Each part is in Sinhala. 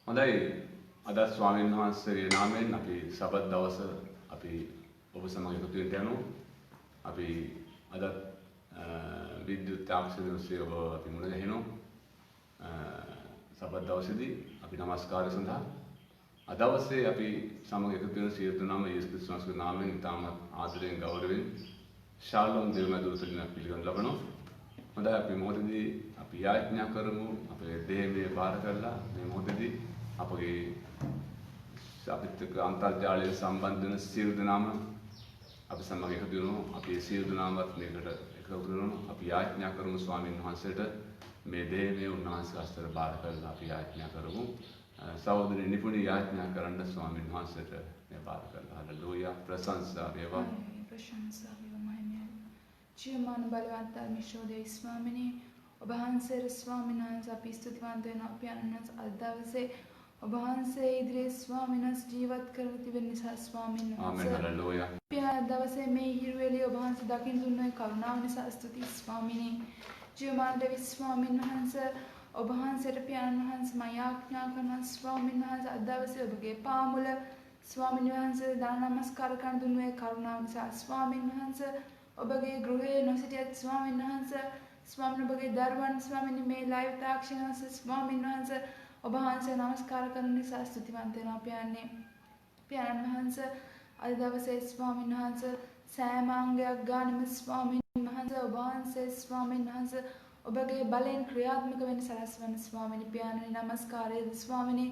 හොඳයි අද ස්වාමීන් වහන්සේගේ නාමයෙන් අපි සබත් දවස අපි ඔබ සමග එකතු වෙන්න යනවා. අපි අද විද්‍යුත් තාක්ෂණය ඔස්සේ ඔබ අපි මුණ ගැහෙනවා. සබත් දවසේදී අපි নমස්කාරය සඳහා අද දවසේ අපි සමග එකතු වෙන සියලු දෙනාම යේසුස් ක්‍රිස්තුස්ගේ නාමයෙන් ඉතාම ආදරයෙන් ගෞරවයෙන් ශාලෝම් දෙවියන් පිළිගන්න ලබනවා. හොඳයි අපි මොහොතේදී අපි යාඥා කරමු අපේ දේහය බාර කරලා මේ මොහොතේදී අපගේ අපිට අන්තර්ජාලය සම්බන්ධ වෙන සියලු දෙනාම අපි සමග එකතු වෙනවා. අපි සියලු දෙනාමත් මේකට එකතු වෙනවා. අපි යාඥා කරමු ස්වාමීන් වහන්සේට මේ දේහය උන්වහන්සේ අස්තර බාර කරලා අපි යාඥා කරමු. සහෝදරනි නිපුණී යාඥා කරන්න ස්වාමීන් වහන්සේට මේ බාර කරලා. හලෙලූයා ප්‍රශංසා වේවා. ප්‍රශංසා වේවා මහිමය. ජීවමාන බලවන්ත මිෂෝදේ ස්වාමිනේ ඔබ වහන්සේට ස්වාමීන් වහන්සේ අපි ස්තුතිවන්ත වෙනවා. අපි අනන්ත අද දවසේ ඔබ වහන්සේ ඉදිරියේ ස්වාමීන් වහන්සේ ජීවත් කරලා තිබෙන නිසා ස්වාමීන් වහන්සේ ආමෙන් හලෙලූයා. අපි අද දවසේ මේ හිරුවෙලිය ඔබ වහන්සේ දකින්න දුන්නේ කරුණාව නිසා ස්තුතියි ස්වාමිනේ. ජීවමාන දෙවි ස්වාමීන් වහන්සේ ඔබ වහන්සේට පියාණන් වහන්සේ මම යාඥා කරනවා ස්වාමීන් වහන්සේ අද දවසේ ඔබගේ පාමුල ස්වාමීන් වහන්සේ දාන නමස්කාර කරන දුන්නේ කරුණාව නිසා ස්වාමීන් වහන්සේ ඔබගේ ගෘහයේ නොසිටියත් ස්වාමීන් වහන්සේ ස්වාමීන් ඔබගේ දරුවන් ස්වාමීන් මේ ලයිව් තාක්ෂණ ස්වාමීන් වහන්සේ ඔබ වහන්සේ නමස්කාර කරන නිසා ස්තුතිවන්ත වෙනවා පියාණන් වහන්සේ අද දවසේ ස්වාමීන් වහන්සේ සෑම අංගයක් ගානම ස්වාමීන් වහන්සේ ඔබ වහන්සේ ස්වාමීන් වහන්සේ ඔබගේ බලෙන් ක්‍රියාත්මක වෙන සලස්වන ස්වාමීනි පියාණනි නමස්කාරය ස්වාමීනි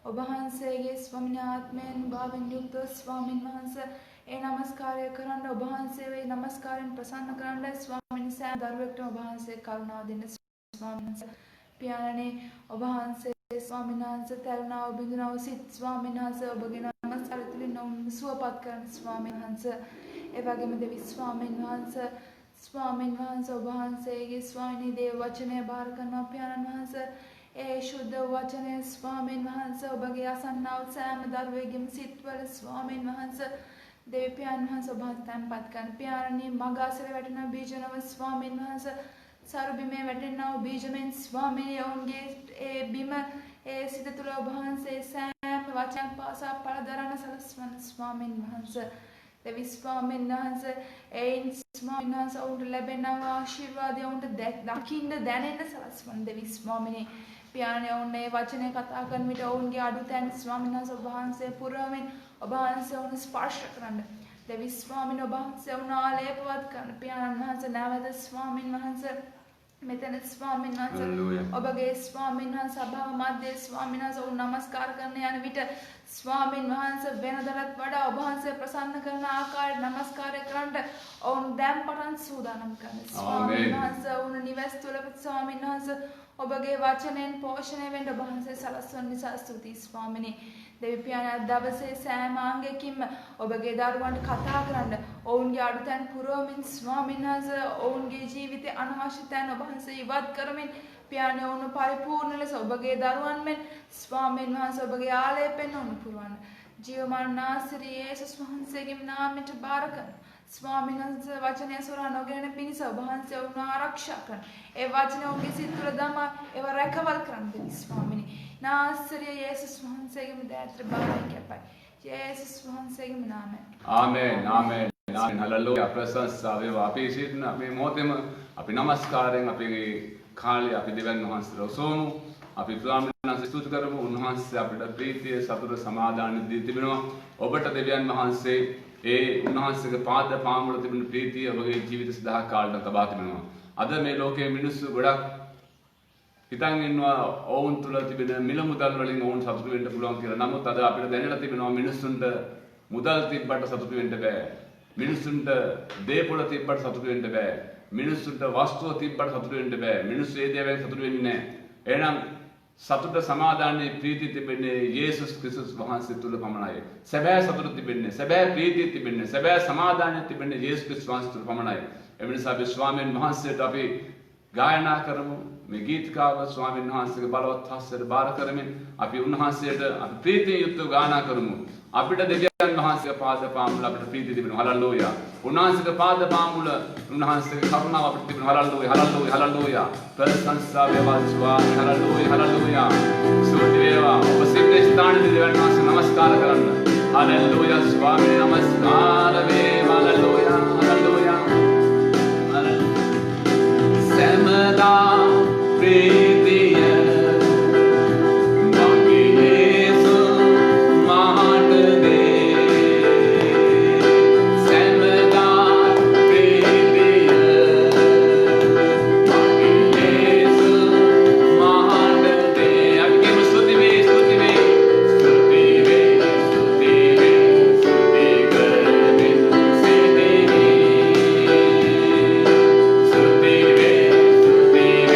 ඔබ වහන්සේගේ ස්වාමීන් ආත්මයෙන් භාවයෙන් යුක්ත ස්වාමීන් වහන්සේ ඒ නමස්කාරය කරන්න ඔබ වහන්සේ වේ නමස්කාරයෙන් ප්‍රසන්න කරන්න ස්වාමීනි සෑම දරුවෙක්ට ඔබ වහන්සේ කරුණාව දෙන්න ස්වාමීන් වහන්සේ පියාණනි ඔබ වහන්සේ ස්වාමීන් වහන්සේ තරුණාව බිඳුනව සිත් ස්වාමීන් වහන්සේ ඔබගේ නමස්කාරය තුලින් සුවපත් කරන ස්වාමීන් වහන්සේ ඒ වගේම දෙවි ස්වාමීන් වහන්සේ ඔබ වහන්සේගේ ස්වාමීනි දේව වචනය බාර කරනවා පියාණන් වහන්සේ ඒ ශුද්ධ වචනය ස්වාමීන් වහන්සේ ඔබගේ අසන්නව සෑම දරුවෙකුගේම සිත්වල ස්වාමීන් වහන්සේ දෙවි පියාණන් වහන්සේ ඔබ තැන්පත් කරන පියාණනි මග අසල වැටෙන බීජනව ස්වාමීන් වහන්සේ සරු බිමේ වැටෙනා වූ බීජමෙන් ස්වාමීනි ඔවුන්ගේ ඒ බිම ඒ සිත තුළ ඔබ වහන්සේ සෑම වචනයක් පාසා පළදරන සලස්වන ස්වාමීන් වහන්සේ දෙවි ස්වාමීන් වහන්සේ ඒන් ස්වාමීන් වහන්සේ ඔවුන්ට ලැබෙන ආශිර්වාදය ඔවුන්ට දකින්න දැනෙන්න සලස්වන දෙවි ස්වාමීනි පියාණන් ඔවුන්ගේ වචනේ කතා කරන විට ඔවුන්ගේ අඩුතැන් ස්වාමීන් වහන්සේ ඔබ වහන්සේ පුරවමින් ඔබ වහන්සේ ඔවුන් ස්පර්ශ කරන්න දෙවි ස්වාමීන් ඔබ වහන්සේ ඔවුන් ආලේපවත් කරන පියාණන් වහන්සේ නැවත ස්වාමීන් වහන්සේ මෙතන ස්වාමීන් වහන්සේ ඔබගේ ස්වාමීන් වහන්සේ සභාව මැදේ ස්වාමීන් වහන්සේ ඔවුන් නමස්කාර කරන යන විට ස්වාමීන් වහන්සේ වෙනදටත් වඩා ඔබ වහන්සේ ප්‍රසන්න කරන ආකාරයට නමස්කාරය කරන්න ඔවුන් දැන් පටන් සූදානම් කරන ස්වාමීන් වහන්සේ ඔවුන් නිවස් තුළ ස්වාමීන් වහන්සේ ඔබගේ වචනයෙන් පෝෂණය වෙන්න ඔබ වහන්සේ සලස්වන නිසා ස්තුතියි ස්වාමීනි දෙවි පියාණන් දවසේ සෑම අංගයකින්ම ඔබගේ දරුවන්ට කතා කරන්න ඔවුන්ගේ අඩුතැන් පුරවමින් ස්වාමීන් වහන්සේ ඔවුන්ගේ ජීවිතේ අනවශ්‍ය තැන් ඔබ වහන්සේ ඉවත් කරමින් පියාණන් ඔවුන් පරිපූර්ණ ලෙස ඔබගේ දරුවන් මෙන් ස්වාමීන් වහන්සේ ඔබගේ ආලේපෙන් ඔවුන් පුරවන්න ජීවමාන නාසරී යේසුස් වහන්සේගේ නාමයට බාර කරන ස්වාමීන් වහන්සේ වචනය සොරා නොගෙන පිණිස ඔබ වහන්සේ ඔවුන් ආරක්ෂා කරන ඒ වචන ඔවුන්ගේ සිත් තුළ දමා ඒව රැකවල් කරන්න දෙවි ස්වාමීනි නාසරී යේසුස් වහන්සේගේ දෑතට බාරයි කැපයි යේසුස් වහන්සේගේ නාමයෙන් ආමෙන් ආමෙන් ආමෙන් හලෙලූයා ප්‍රශංසා වේවා. අපි සිටින මේ මොහොතේම අපි নমස්කාරයෙන් අපේ කාලය අපි දෙවියන් වහන්සේට ඔසවමු. අපි ප්‍රාර්ථනා ස්තුති කරමු. උන්වහන්සේ අපිට ප්‍රීතිය සතුට සමාදාන දී තිබෙනවා. ඔබට දෙවියන් වහන්සේ ඒ උන්වහන්සේගේ පාද පාමුල තිබෙන ප්‍රීතිය ඔබගේ ජීවිත සදා කාලයට තබා තිබෙනවා. අද මේ ලෝකයේ මිනිස්සු ගොඩක් හිතන් ඉන්නවා ඔවුන් තුල තිබෙන මිල මුදල් වලින් ඔවුන් සතුටු වෙන්න පුළුවන් කියලා. නමුත් අද අපිට දැනෙලා තිබෙනවා මිනිස්සුන්ට මුදල් තිබ්බට සතුටු වෙන්න බෑ. මිනිස්සුන්ට දේපොළ තිබ්බට සතුටු වෙන්න බෑ. මිනිස්සුන්ට වස්තුව තිබ්බට සතුටු වෙන්න බෑ. මිනිස්සු ඒ දේවල් සතුටු වෙන්නේ නැහැ. එහෙනම් සතුට සමාදානයේ ප්‍රීතිය තිබෙන්නේ යේසුස් ක්‍රිස්තුස් වහන්සේ තුල පමණයි. සැබෑ සතුට තිබෙන්නේ, සැබෑ ප්‍රීතිය තිබෙන්නේ, සැබෑ සමාදානය තිබෙන්නේ යේසුස් ක්‍රිස්තුස් වහන්සේ තුල පමණයි. ඒ නිසා අපි ස්වාමීන් වහන්සේට අපි ගායනා කරමු. මේ ගීතිකාව ස්වාමීන් වහන්සේගේ බලවත් හස්තයට බාර කරමින් අපි උන්වහන්සේට අපි ප්‍රීතිය යුක්තව ගායනා කරමු. අපිට දෙවියන් වහන්සේගේ පාද පාමුල අපිට ප්‍රීති දෙවෙනවා. හලෙලූයා. උන්වහන්සේගේ පාද පාමුල උන්වහන්සේගේ කරුණාව අපිට තිබෙනවා. හලෙලූයා. හලෙලූයා. හලෙලූයා. ප්‍රශංසා වේවා ස්වාමී. හලෙලූයා. හලෙලූයා. ස්තුති වේවා. ඔබ සිටින ස්ථානයේ දෙවියන් වහන්සේ නමස්කාර කරන්න. හලෙලූයා ස්වාමී නමස්කාර වේවා. හලෙලූයා. හලෙලූයා. සමදා ප්‍රීතිය මගේ යේසු මහට දේ. සමදා ප්‍රීතිය මගේ යේසු මහට දේ. අපි කියමු ස්තුති වේ ස්තුති වේ ස්තුති වේ ස්තුති වේ ස්තුති කරමි සිටිමි. ස්තුති වේ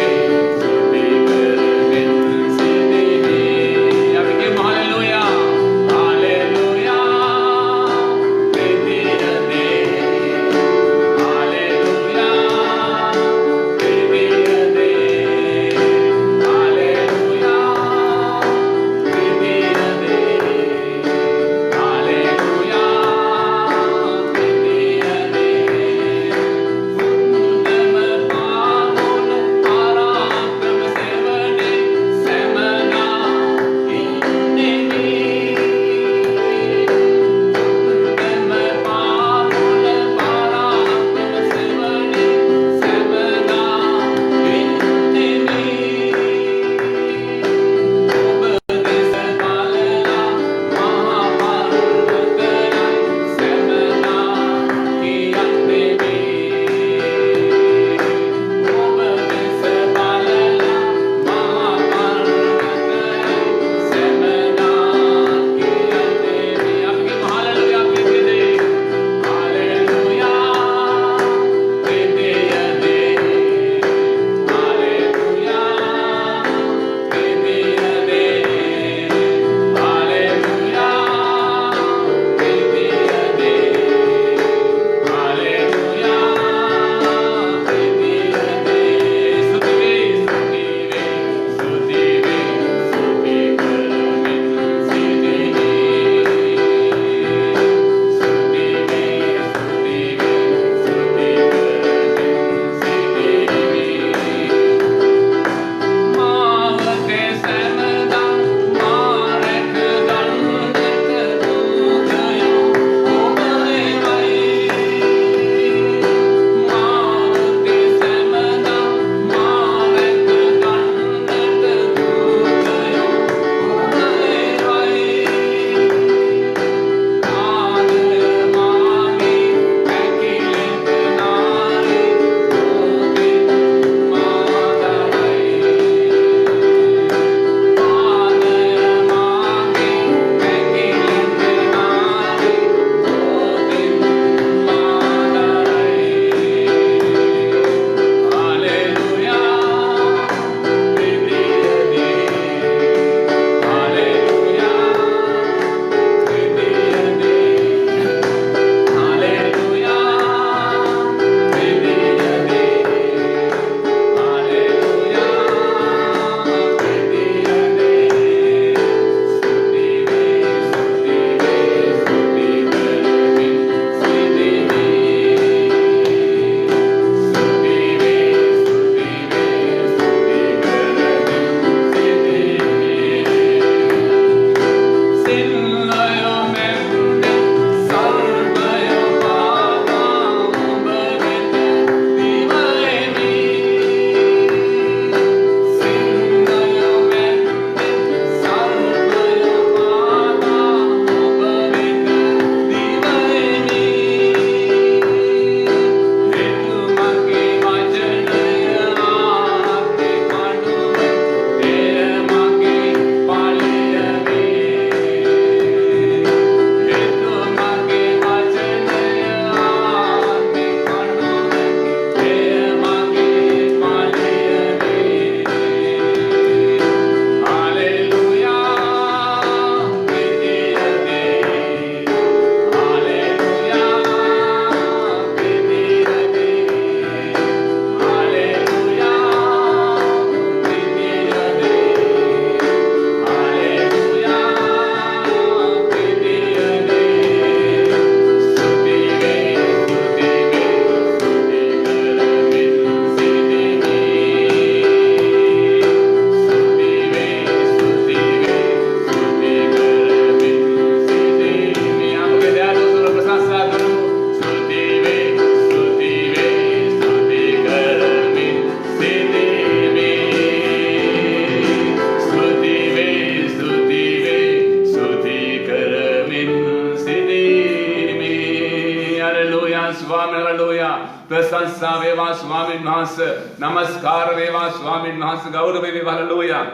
ප්‍රශංසා වේවා ස්වාමීන් වහන්සේ නමස්කාර වේවා ස්වාමීන් වහන්සේ ගෞරව වේවා හලෙලූයා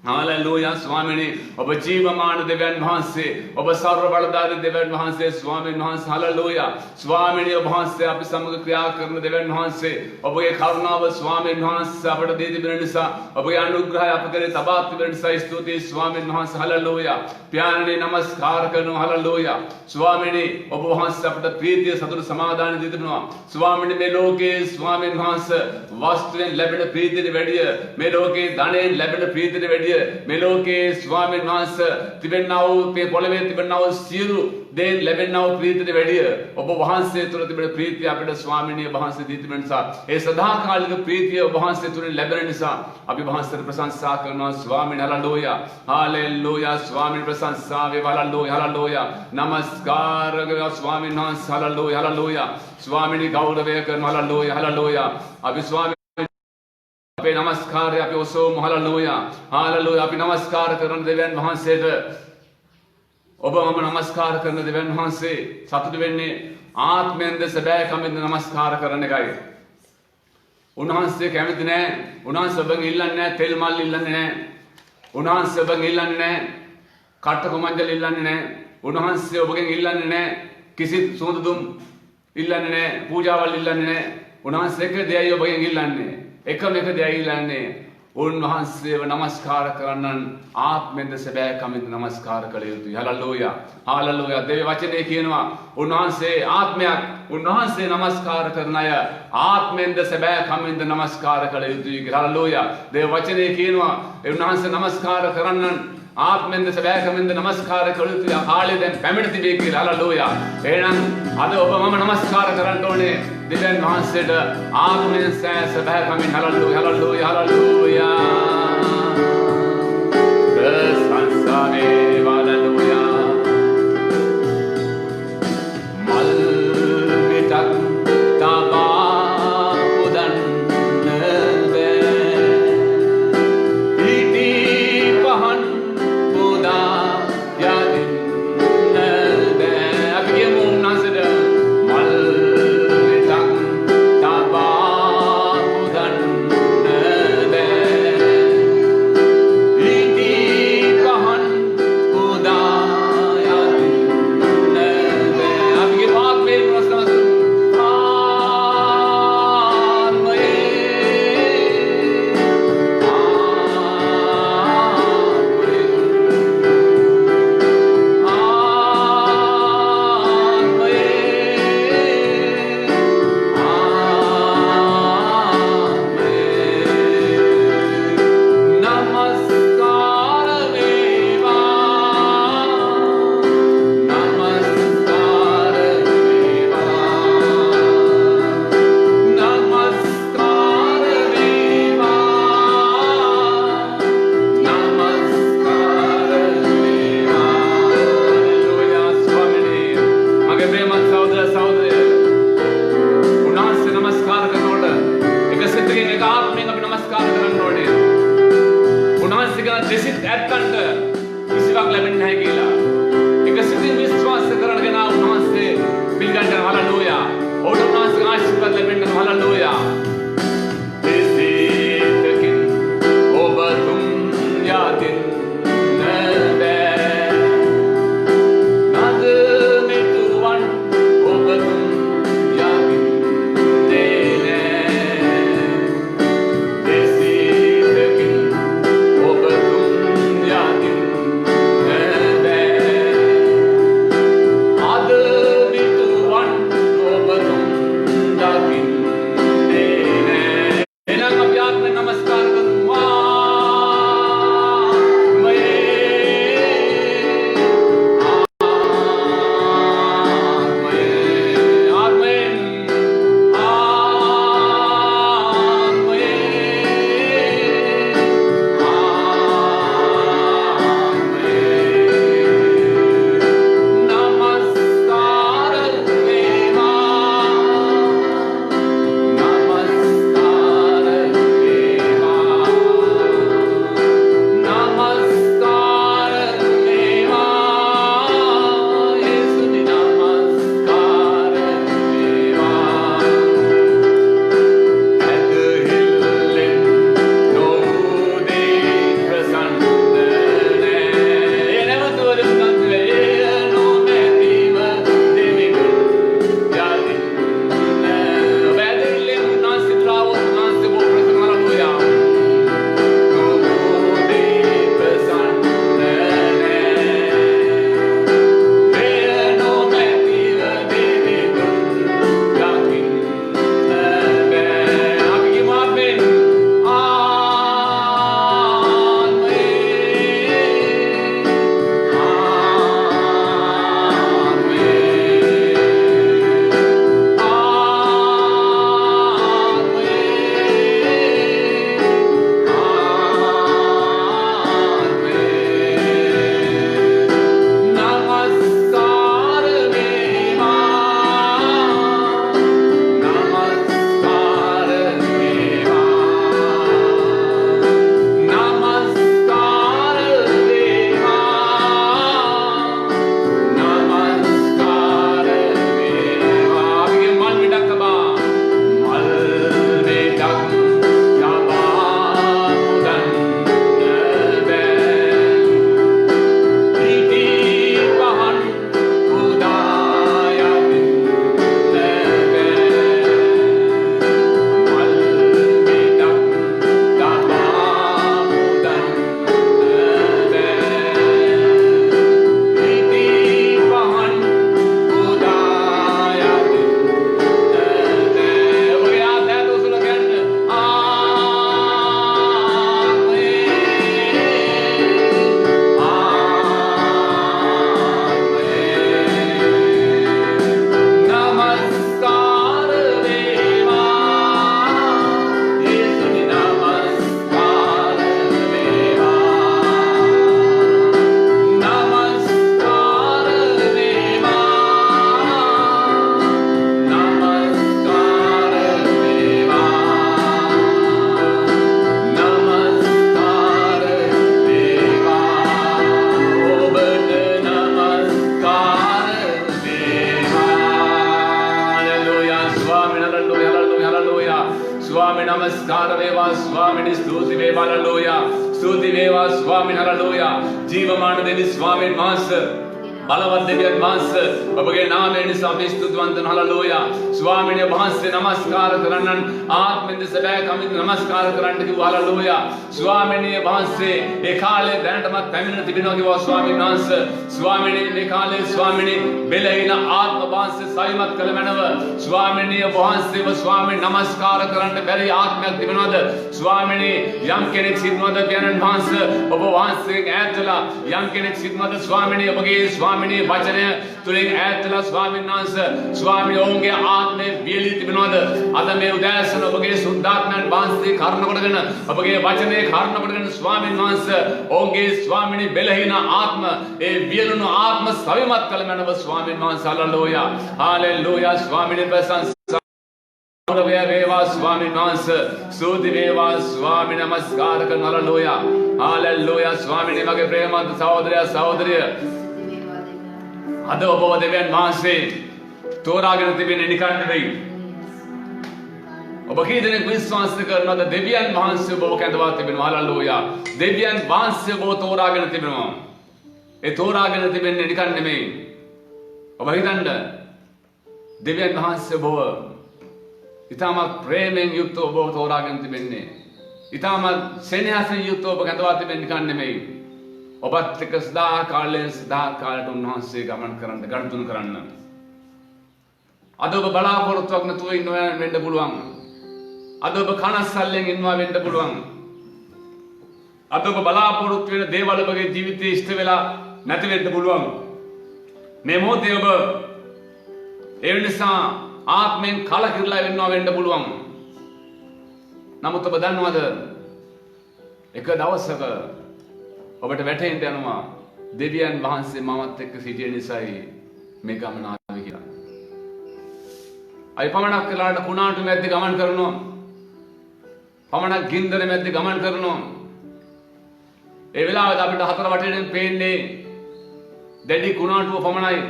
हालेलुया स्वामिनी ඔබ ජීවමාන දෙවියන් වහන්සේ ඔබ සර්ව බලධාරී දෙවියන් වහන්සේ ස්වාමීන් වහන්සේ हालेलुया ස්වාමිනේ ඔබ වහන්සේ අපි සමග ක්‍රියා කරන දෙවියන් වහන්සේ ඔබගේ කරුණාව ස්වාමීන් වහන්සේ අපට දී තිබෙන නිසා ඔබගේ අනුග්‍රහය අප කෙරේ තබා තිබෙන නිසා ස්තුතියි ස්වාමීන් වහන්සේ हालेलुया प्यारනේ නමස්කාර කරනවා हालेलुया ස්වාමිනේ ඔබ වහන්සේ අපට ප්‍රීතිය සතුට සමාදාන දී තිබෙනවා ස්වාමිනේ මේ ලෝකයේ ස්වාමීන් වහන්සේ වස්තුවෙන් ලැබෙන ප්‍රීතියට වැඩිය මේ ලෝකයේ ධනෙන් ලැබෙන ප්‍රීතියට වැඩිය මේ ලෝකයේ ස්වාමීන් වහන්සේ තිබෙනා වූ මේ පොළවේ තිබෙනා වූ සියලු දේ ලැබෙනා වූ ප්‍රීතියට වැඩිය ඔබ වහන්සේ තුළ තිබෙන ප්‍රීතිය අපිට ස්වාමිනේ වහන්සේ දී තිබෙන නිසා ඒ සදාකාලික ප්‍රීතිය ඔබ වහන්සේ තුළින් ලැබෙන නිසා අපි වහන්සේට ප්‍රශංසා කරනවා ස්වාමිනේ हालेलुया हालेलुया ස්වාමිනේ ප්‍රශංසා වේවා हालेलुया हालेलुया නමස්කාර වේවා ස්වාමීන් වහන්සේ हालेलुया हालेलुया ස්වාමිනේ ගෞරවය කරනවා हालेलुया हालेलुया අපි ස්වාමී අපේ නමස්කාරය අපි ඔසවමු हालेलुया हालेलुया අපි නමස්කාර කරන දෙවියන් වහන්සේට ඔබම නමස්කාර කරන දෙවියන් වහන්සේ සතුටු වෙන්නේ ආත්මයෙන්ද සැබෑකමින්ද නමස්කාර කරන එකයි. උන්වහන්සේ කැමති නැහැ. උන්වහන්සේ ඔබෙන් ඉල්ලන්නේ නැහැ තෙල් මල් ඉල්ලන්නේ නැහැ. උන්වහන්සේ ඔබෙන් ඉල්ලන්නේ නැහැ කට්ට කොමංජල ඉල්ලන්නේ නැහැ. උන්වහන්සේ ඔබගෙන් ඉල්ලන්නේ නැහැ කිසිත් සුවඳ දුම් ඉල්ලන්නේ නැහැ පූජාවල් ඉල්ලන්නේ නැහැ. උන්වහන්සේ එක දෙයයි ඔබගෙන් ඉල්ලන්නේ. එකම එක දෙයයි ඉල්ලන්නේ උන්වහන්සේව නමස්කාර කරන්නන් ආත්මෙන්ද සැබෑකමින්ද නමස්කාර කළ යුතුයි. हालेलुया हालेलुया දෙවි වචනේ කියනවා උන්වහන්සේ ආත්මයක් උන්වහන්සේ නමස්කාර කරන අය ආත්මෙන්ද සැබෑකමින්ද නමස්කාර කළ යුතුයි කියලා. हालेलुया දෙවි වචනේ කියනවා උන්වහන්සේ නමස්කාර කරන්නන් ආත්මෙන්ද සැබෑකමින්ද නමස්කාර කළ යුතුයි. කාලේ දැන් පැමිණ තිබේ කියලා. हालेलुया එහෙනම් අද ඔබ මම නමස්කාර කරන්න ඕනේ දෙවියන් වහන්සේට ආත්මෙන් සැබෑකමින්. हालेलुया हालेलुया हालेलुया ප්‍රශංසා වේවා हालेलुया මල් මිටක් තබා පුදන්න බෑ ඉටි පහන් පුදා යදින්න බෑ අපි කියමු උන්වහන්සේට මල් ස්වාමීනි ස්තුති වේවා හලෙලූයා ස්තුති වේවා ස්වාමීනි හලෙලූයා ජීවමාන දෙවි ස්වාමීන් වහන්සේ බලවත් දෙවියන් වහන්සේ ඔබගේ නාමයෙන් අපි ස්තුතිවන්ත වෙන හලෙලූයා ස්වාමීනි වහන්සේ නමස්කාර කරන්නන් ආත්මෙන් සැබෑ කමින් නමස්කාර කරන්න කිව්වා හලෙලූයා ස්වාමීනි වහන්සේ ඒ කාලේ දැනටමත් පැමිණ තිබෙනවා කිව්වා ස්වාමීන් වහන්සේ ස්වාමීනි මේ කාලේ ස්වාමීනි බෙලහින ආත්ම වහන්සේ සවිමත් කළ මැනව ස්වාමීනි වහන්සේව ස්වාමීනි නමස්කාර කරන්න බැරි ආත්මයක් තිබෙනවද ස්වාමීනි යම් කෙනෙක් සිටිනවද පියාණන් වහන්සේ ඔබ වහන්සේගෙන් ඈත් වෙලා යම් කෙනෙක් සිටිනවද ස්වාමීනි ඔබගේ ස්වාමීනි වචනය තුලින් ඈත් වෙලා ස්වාමීන් වහන්සේ ස්වාමීනි ඔවුන්ගේ ආත්මේ වියලී තිබෙනවද අද මේ උදෑසන ඔබගේ සුද්ධාත්මයන් වහන්සේ කරුණ කොටගෙන ඔබගේ වචනේ කරුණ කොටගෙන ස්වාමීන් වහන්සේ ඔවුන්ගේ ස්වාමීනි බෙලහින ආත්ම ඒ වියලුණු ආත්ම සවිමත් කළ මැනව ස්වාමීන් වහන්සේ හලෙලූයා හලෙලූයා ස්වාමීනි ප්‍රශංසා වේවා ස්වාමීන් වහන්සේ ස්තුති වේවා ස්වාමීනි නමස්කාර කරන හලෙලූයා හලෙලූයා ස්වාමීනි මගේ ප්‍රේමවන්ත සහෝදරයා සහෝදරිය අද ඔබ දෙවියන් වහන්සේ තෝරාගෙන තිබෙන්නේ නිකන් නෙවෙයි ඔබ කී දෙනෙක් විශ්වාස කරනවද දෙවියන් වහන්සේ ඔබව කැඳවා තිබෙනවා හලෙලූයා දෙවියන් වහන්සේ ඔබව තෝරාගෙන තිබෙනවා ඒ තෝරාගෙන තිබෙන්නේ නිකන් නෙමෙයි ඔබ හිතන්න දෙවියන් වහන්සේ ඔබව ඊටමත් ප්‍රේමයෙන් යුක්තව ඔබව තෝරාගෙන තිබෙන්නේ ඊටමත් සෙනෙහසින් යුක්තව ඔබ කැඳවා තිබෙන්නේ නිකන් නෙමෙයි ඔබත් එක්ක සදා කාලයට උන්වහන්සේ ගමන් කරන්න ගනුදෙනු කරන්න අද ඔබ බලාපොරොත්තුවක් නැතුව ඉන්නවා වෙන්න පුළුවන් අද ඔබ කනස්සල්ලෙන් ඉන්නවා වෙන්න පුළුවන් අද ඔබ බලාපොරොත්තු වෙන දේවල් ඔබගේ ජීවිතේ ඉෂ්ට වෙලා නැති වෙන්න පුළුවන් මේ මොහොතේ ඔබ ඒ නිසා ආත්මෙන් කලකිරලා වෙනවා වෙන්න පුළුවන් නමුත් ඔබ දන්නවද එක දවසක ඔබට වැටහෙන්න යනවා දෙවියන් වහන්සේ මමත් එක්ක සිටිය නිසායි මේ ගමන ආවේ කියලා. අයි පමණක් වෙලාවට කුණාටු මැද්දේ ගමන් කරනවා. පමණක් ගින්දර මැද්දේ ගමන් කරනවා. ඒ වෙලාවට අපිට හතර වටේෙන් පේන්නේ දැඩි කුණාටුව පමණයි.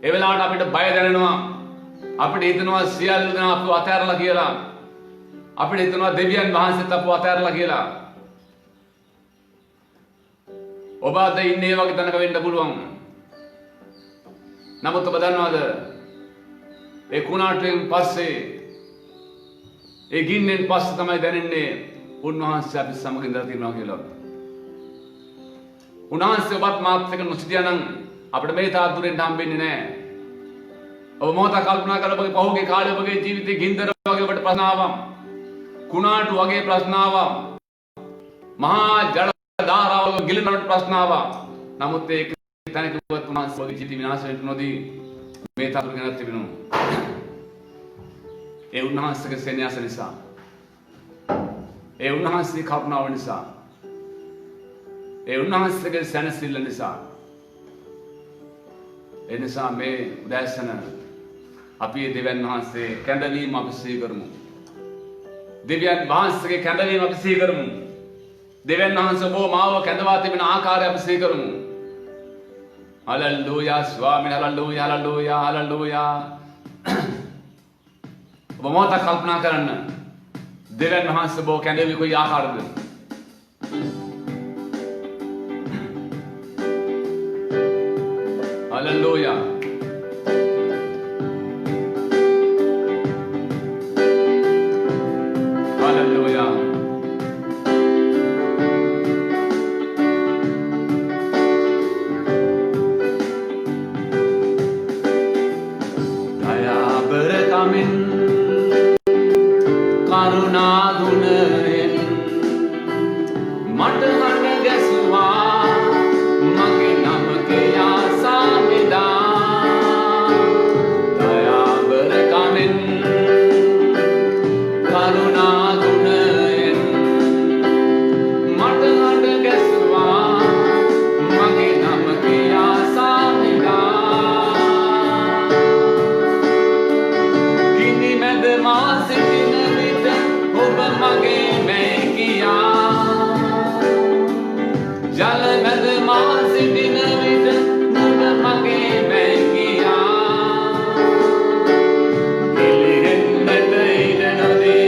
ඒ වෙලාවට අපිට බය දැනෙනවා. අපිට හිතෙනවා සියල්ල දෙනා අපව අතහැරලා කියලා. අපිට හිතෙනවා දෙවියන් වහන්සේත් අපව අතහැරලා කියලා. ඔබ අද ඉන්නේ වගේ තැනක වෙන්න පුළුවන්. නමුත් ඔබ දන්නවද? ඒ කුණාටුවෙන් පස්සේ ඒ ගින්නෙන් පස්සේ තමයි දැනෙන්නේ උන්වහන්සේ අපි සමග ඉඳලා තියෙනවා කියලා. උන්වහන්සේ ඔබත් මාත් එක්ක නොසිටියා නම් අපිට මේ තාත් දුරෙන් හම්බෙන්නේ නැහැ. ඔබ මොහොතක් කල්පනා කරලා ඔබගේ පහුගිය කාලේ ඔබගේ ජීවිතේ ගින්දර වගේ ඔබට ප්‍රශ්න ආවා. කුණාටු වගේ ප්‍රශ්න ආවා. මහා ජල ධාරාවක ගිලනට ප්‍රශ්න ආවා. නමුත් ඒක තනියම උන්වහන්සේගේ ජීවිත විනාශ වෙන්න නොදී මේ තාත් දුරගෙන තිබෙනවා. ඒ උන්වහන්සේගේ සෙනෙහස නිසා ඒ උන්වහන්සේගේ කරුණාව නිසා ඒ උන්වහන්සේගේ සැනසෙල්ල නිසා ඒ නිසා මේ උදෑසන අපි දෙවියන් වහන්සේ කැඳවීම අපි සිහි කරමු. දෙවියන් වහන්සේගේ කැඳවීම අපි සිහි කරමු. දෙවියන් වහන්සේ ඔබ මාව කැඳවා තිබෙන ආකාරය අපි සිහි කරමු. හලෙලූයා ස්වාමීනි හලෙලූයා හලෙලූයා හලෙලූයා. ඔබ මොහොතක් කල්පනා කරන්න. දෙවියන් වහන්සේ ඔබ කැඳවි කොයි ආකාරද? Hallelujah. Hallelujah. Daya berkamin karuna gunain mata hana gaswa mage nam ke asa mida daya berkamin karuna gunain mata hana gaswa mage nam ke asa mida kini med ma sitin vita oba mage main kiya jal med ma sitin vita oba mage main kiya gilihen med ida nodi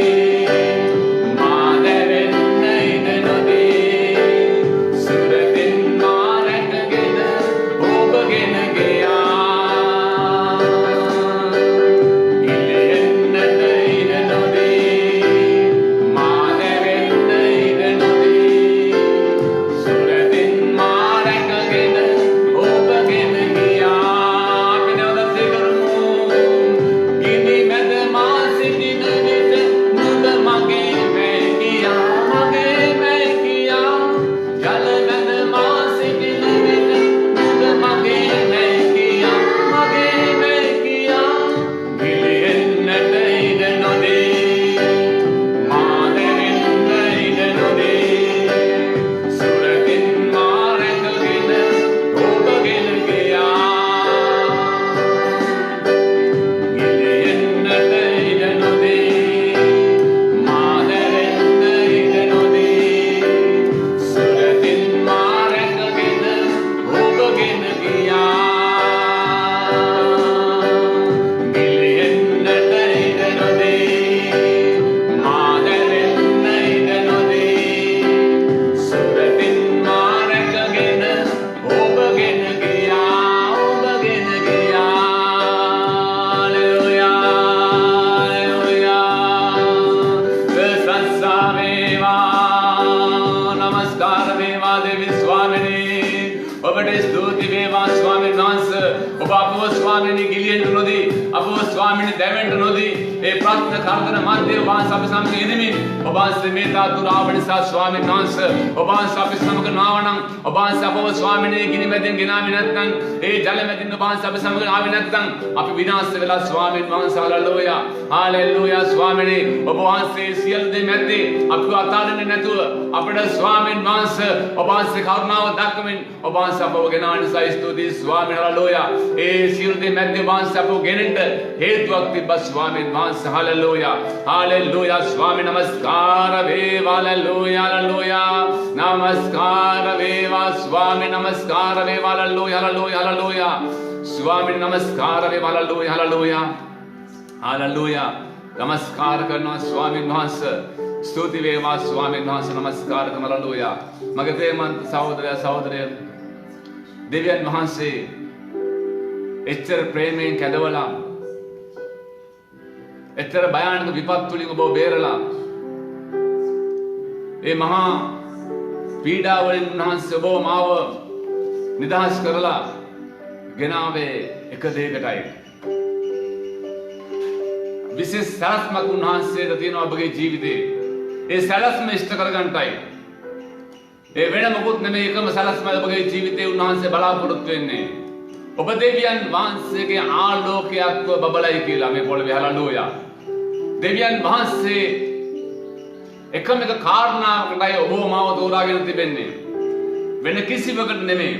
ස්වාමීනි ගිලිහෙන්න නොදී අපව ස්වාමීනි දැවෙන්න නොදී ඒ ප්‍රාර්ථනා කරන මැදේ ඔබ වහන්සේ අපි සමග ඉදමින් ඔබ වහන්සේ මේ තාතුර ආව නිසා ස්වාමීන් වහන්සේ ඔබ වහන්සේ අපි සමග නාවනම් ඔබ වහන්සේ අපව ස්වාමීනි ගිනි මැදෙන් ගෙනාවේ නැත්නම් ඒ ජල මැදින් ඔබ වහන්සේ අපි සමග ආවේ නැත්නම් අපි විනාශ වෙලා ස්වාමීන් වහන්සේ හලෙලූයා හලෙලූයා ස්වාමීනි ඔබ වහන්සේ සියලු දේ මැද්දේ අපව අතාරින්නේ නැතුව අපිට ස්වාමීන් වහන්සේ ඔබ වහන්සේ කරුණාව දක්වමින් ඔබ වහන්සේ අපව ගෙනාව නිසා ස්තුතියි ස්වාමීන් හලෙලූයා ඒ සියලු දේ මැද්දේ ඔබ වහන්සේ අපව ගෙනෙන්න හේතුවක් තිබ්බා ස්වාමීන් වහන්සේ හලෙලූයා හලෙලූයා ස්වාමීන් නමස්කාර වේවා හලෙලූයා හලෙලූයා නමස්කාර වේවා ස්වාමීන් නමස්කාර වේවා හලෙලූයා හලෙලූයා හලෙලූයා ස්වාමීන් නමස්කාර වේවා හලෙලූයා හලෙලූයා හලෙලූයා නමස්කාර කරනවා ස්වාමීන් වහන්සේ ස්තුති වේවා ස්වාමීන් වහන්සේ නමස්කාර කරනවා හලෙලූයා මගේ ප්‍රේමන්ත සහෝදරයා සහෝදරිය දෙවියන් වහන්සේ එච්චර ප්‍රේමයෙන් කැදවලා එච්චර භයානක විපත් වලින් ඔබ බේරලා ඒ මහා පීඩා වලින් උන්වහන්සේ ඔබ මාව නිදහස් කරලා ගෙනාවේ එක දෙයකටයි විශේෂ සලස්මක් උන්වහන්සේට තියෙනවා ඔබගේ ජීවිතේ ඒ සලස්ම ඉෂ්ට කරගන්නටයි ඒ වෙන මොකුත් නෙමෙයි එකම සලස්ම ඔබගේ ජීවිතේ උන්වහන්සේ බලාපොරොත්තු වෙන්නේ ඔබ දෙවියන් වහන්සේගේ ආලෝකයක්ව බබලයි කියලා මේ පොළවේ හලලූයා දෙවියන් වහන්සේ එකම එක කාරණාවකටයි ඔබ මාව තෝරාගෙන තිබෙන්නේ වෙන කිසිවකට නෙමෙයි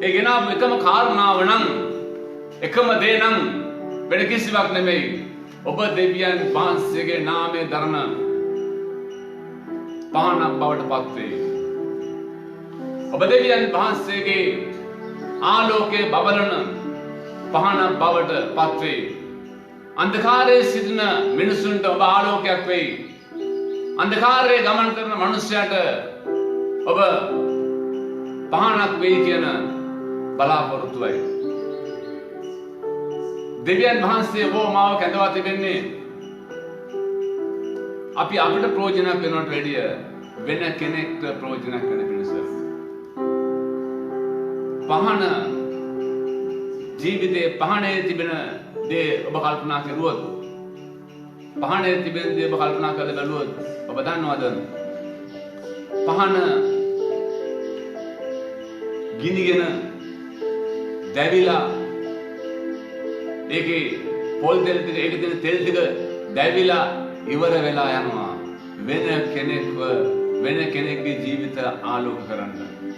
ඒ ගෙනාවු එකම කාරණාව නම් එකම දේ නම් වෙන කිසිවක් නෙමෙයි ඔබ දෙවියන් වහන්සේගේ නාමයේ දරන පහනක් බවට පත් වේ ඔබ දෙවියන් වහන්සේගේ ආලෝකයේ බබලන පහනක් බවට පත් වේ අන්ධකාරයේ සිටින මිනිසුන්ට ඔබ ආලෝකයක් වෙයි අන්ධකාරයේ ගමන් කරන මනුස්සයාට ඔබ පහනක් වෙයි කියන බලාපොරොත්තුවයි දෙවියන් වහන්සේ ඔබ මාව කැඳවා තිබෙන්නේ අපි අපිට ප්‍රයෝජනක් වෙනවට වැඩිය වෙන කෙනෙක්ට ප්‍රයෝජනක් වෙන පිණිස පහන ජීවිතේ පහනේ තිබෙන දේ ඔබ කල්පනා කරුවොත් පහනේ තිබෙන දේ ඔබ කල්පනා කරලා බලුවොත් ඔබ දන්නවද පහන ගිනිගෙන දැවිලා ඒකේ පොල් තෙල් ටික ඒකේ තියෙන තෙල් ටික දැවිලා ඉවර වෙලා යනවා වෙන කෙනෙක්ගේ ජීවිත ආලෝක කරන්න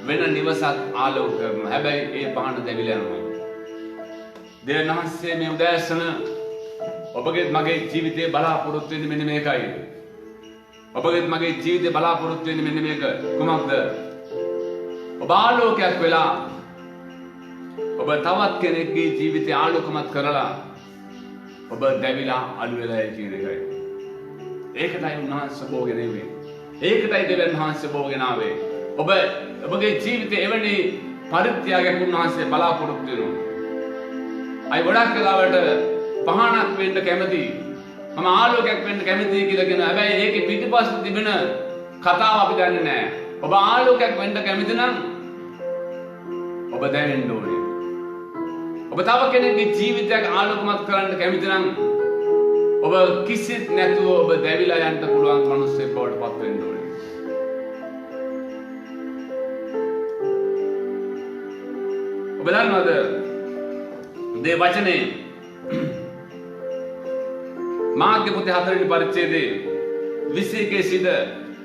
වෙන නිවසක් ආලෝක කරනවා හැබැයි ඒ පහන දැවිලා යනවා දෙවියන් වහන්සේ මේ උදෑසන ඔබගේ මගේ ජීවිතේ බලාපොරොත්තු වෙන්නේ මෙන්න මේකයි ඔබගේ මගේ ජීවිතේ බලාපොරොත්තු වෙන්නේ මෙන්න මේක කුමක්ද ඔබ ආලෝකයක් වෙලා ඔබ තවත් කෙනෙක්ගේ ජීවිතය ආලෝකමත් කරලා ඔබ දැවිලා අඩු වෙලා කියන එකයි ඒකටයි උන්වහන්සේ බෝගෙන එන්නේ ඒකටයි දෙවියන් වහන්සේ බෝගෙන ආවේ ඔබගේ ජීවිතේ එවැනි පරිත්‍යාගයක් උන්වහන්සේ බලාපොරොත්තු වෙනවා අය ගොඩක් වෙලාවට පහනක් වෙන්න කැමති මම ආලෝකයක් වෙන්න කැමතියි කියලා කියන හැබැයි ඒකේ පිටිපස්සේ තිබෙන කතාව අපි දන්නේ නැහැ ඔබ ආලෝකයක් වෙන්න කැමති නම් ඔබ දැනෙන්න ඕනේ ඔබ තව කෙනෙක්ගේ ජීවිතයක් ආලෝකමත් කරන්න කැමති නම් ඔබ කිසිත් නැතුව ඔබ දැවිලා යන්න පුළුවන් මිනිස්සෙක් බවට පත් වෙන්න ඕනේ ඔබ දන්නවද දේ වචනේ මාර්ග පොතේ 4 වෙනි පරිච්ඡේදයේ 21 සිට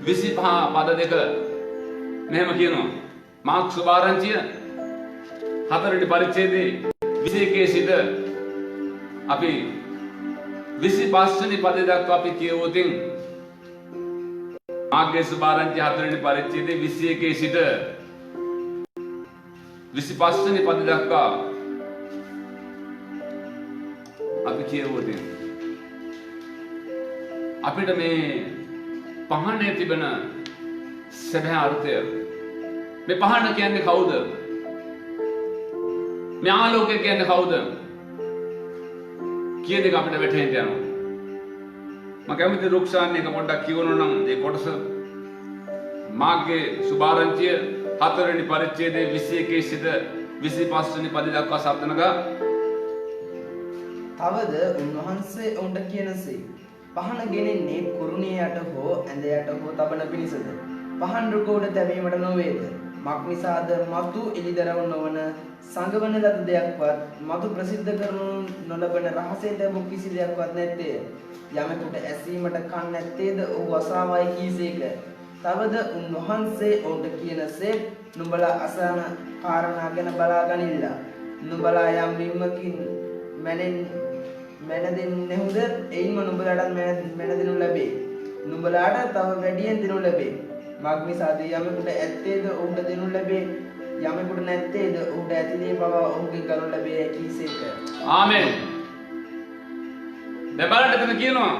25 පද දෙක මෙහෙම කියනවා මාර්ක් සුභාරංචිය 4 වෙනි පරිච්ඡේදයේ 21 සිට අපි 25 වෙනි පදේ දක්වා අපි කියවුවොත් මාර්ගයේ සුභාරංචිය 4 වෙනි පරිච්ඡේදයේ 21 සිට 25 වෙනි පදේ දක්වා අපි කියවුවොත් අපිට මේ පහනේ තිබෙන සැබෑ අර්ථය මේ පහන කියන්නේ කවුද? මේ ආලෝකය කියන්නේ කවුද? කියන එක අපිට වැටහෙන්න යනවා. මම කැමති රුක්ෂාන් එක පොඩ්ඩක් කියවනවා නම් මේ කොටස මාර්ගයේ සුභාරංචිය 4 වෙනි පරිච්ඡේදයේ 21 සිට 25 වෙනි පද දක්වා සත්‍යනක තවද උන්වහන්සේ ඔවුන්ට කියනසේ පහන ගෙනෙන්නේ කුරුණිය යට හෝ ඇඳ යට හෝ තබන පිණිසද පහන් රුකෝඩ තැබීමට නොවේද මක්නිසාද මතු එළිදරව් නොවන සංගවන ලද දෙයක්වත් මතු ප්‍රසිද්ධ කරනු නොලබන රහසේ තැබූ කිසි දෙයක්වත් නැත්තේය යමෙකුට ඇසීමට කන් නැත්තේද ඔහු අසාවයි කීසේක තවද උන්වහන්සේ ඔවුන්ට කියනසේ නුඹලා අසන කාරණා ගැන බලා ගනිල්ලා නුඹලා යම් වීමකින් මැනදෙන්නේහුද එයින්ම නුඹලාට මැනදෙනු ලැබේ නුඹලාට තව වැඩියෙන් දෙනු ලැබේ මග්නිසාද යමෙකුට ඇත්තේද ඔහුට දෙනු ලැබේ යමෙකුට නැත්තේද ඔහුට ඇති දේ පවා ඔහුගෙන් ගනු ලැබේ කීසේක ආමෙන්. දැන් බලන්න එතන කියනවා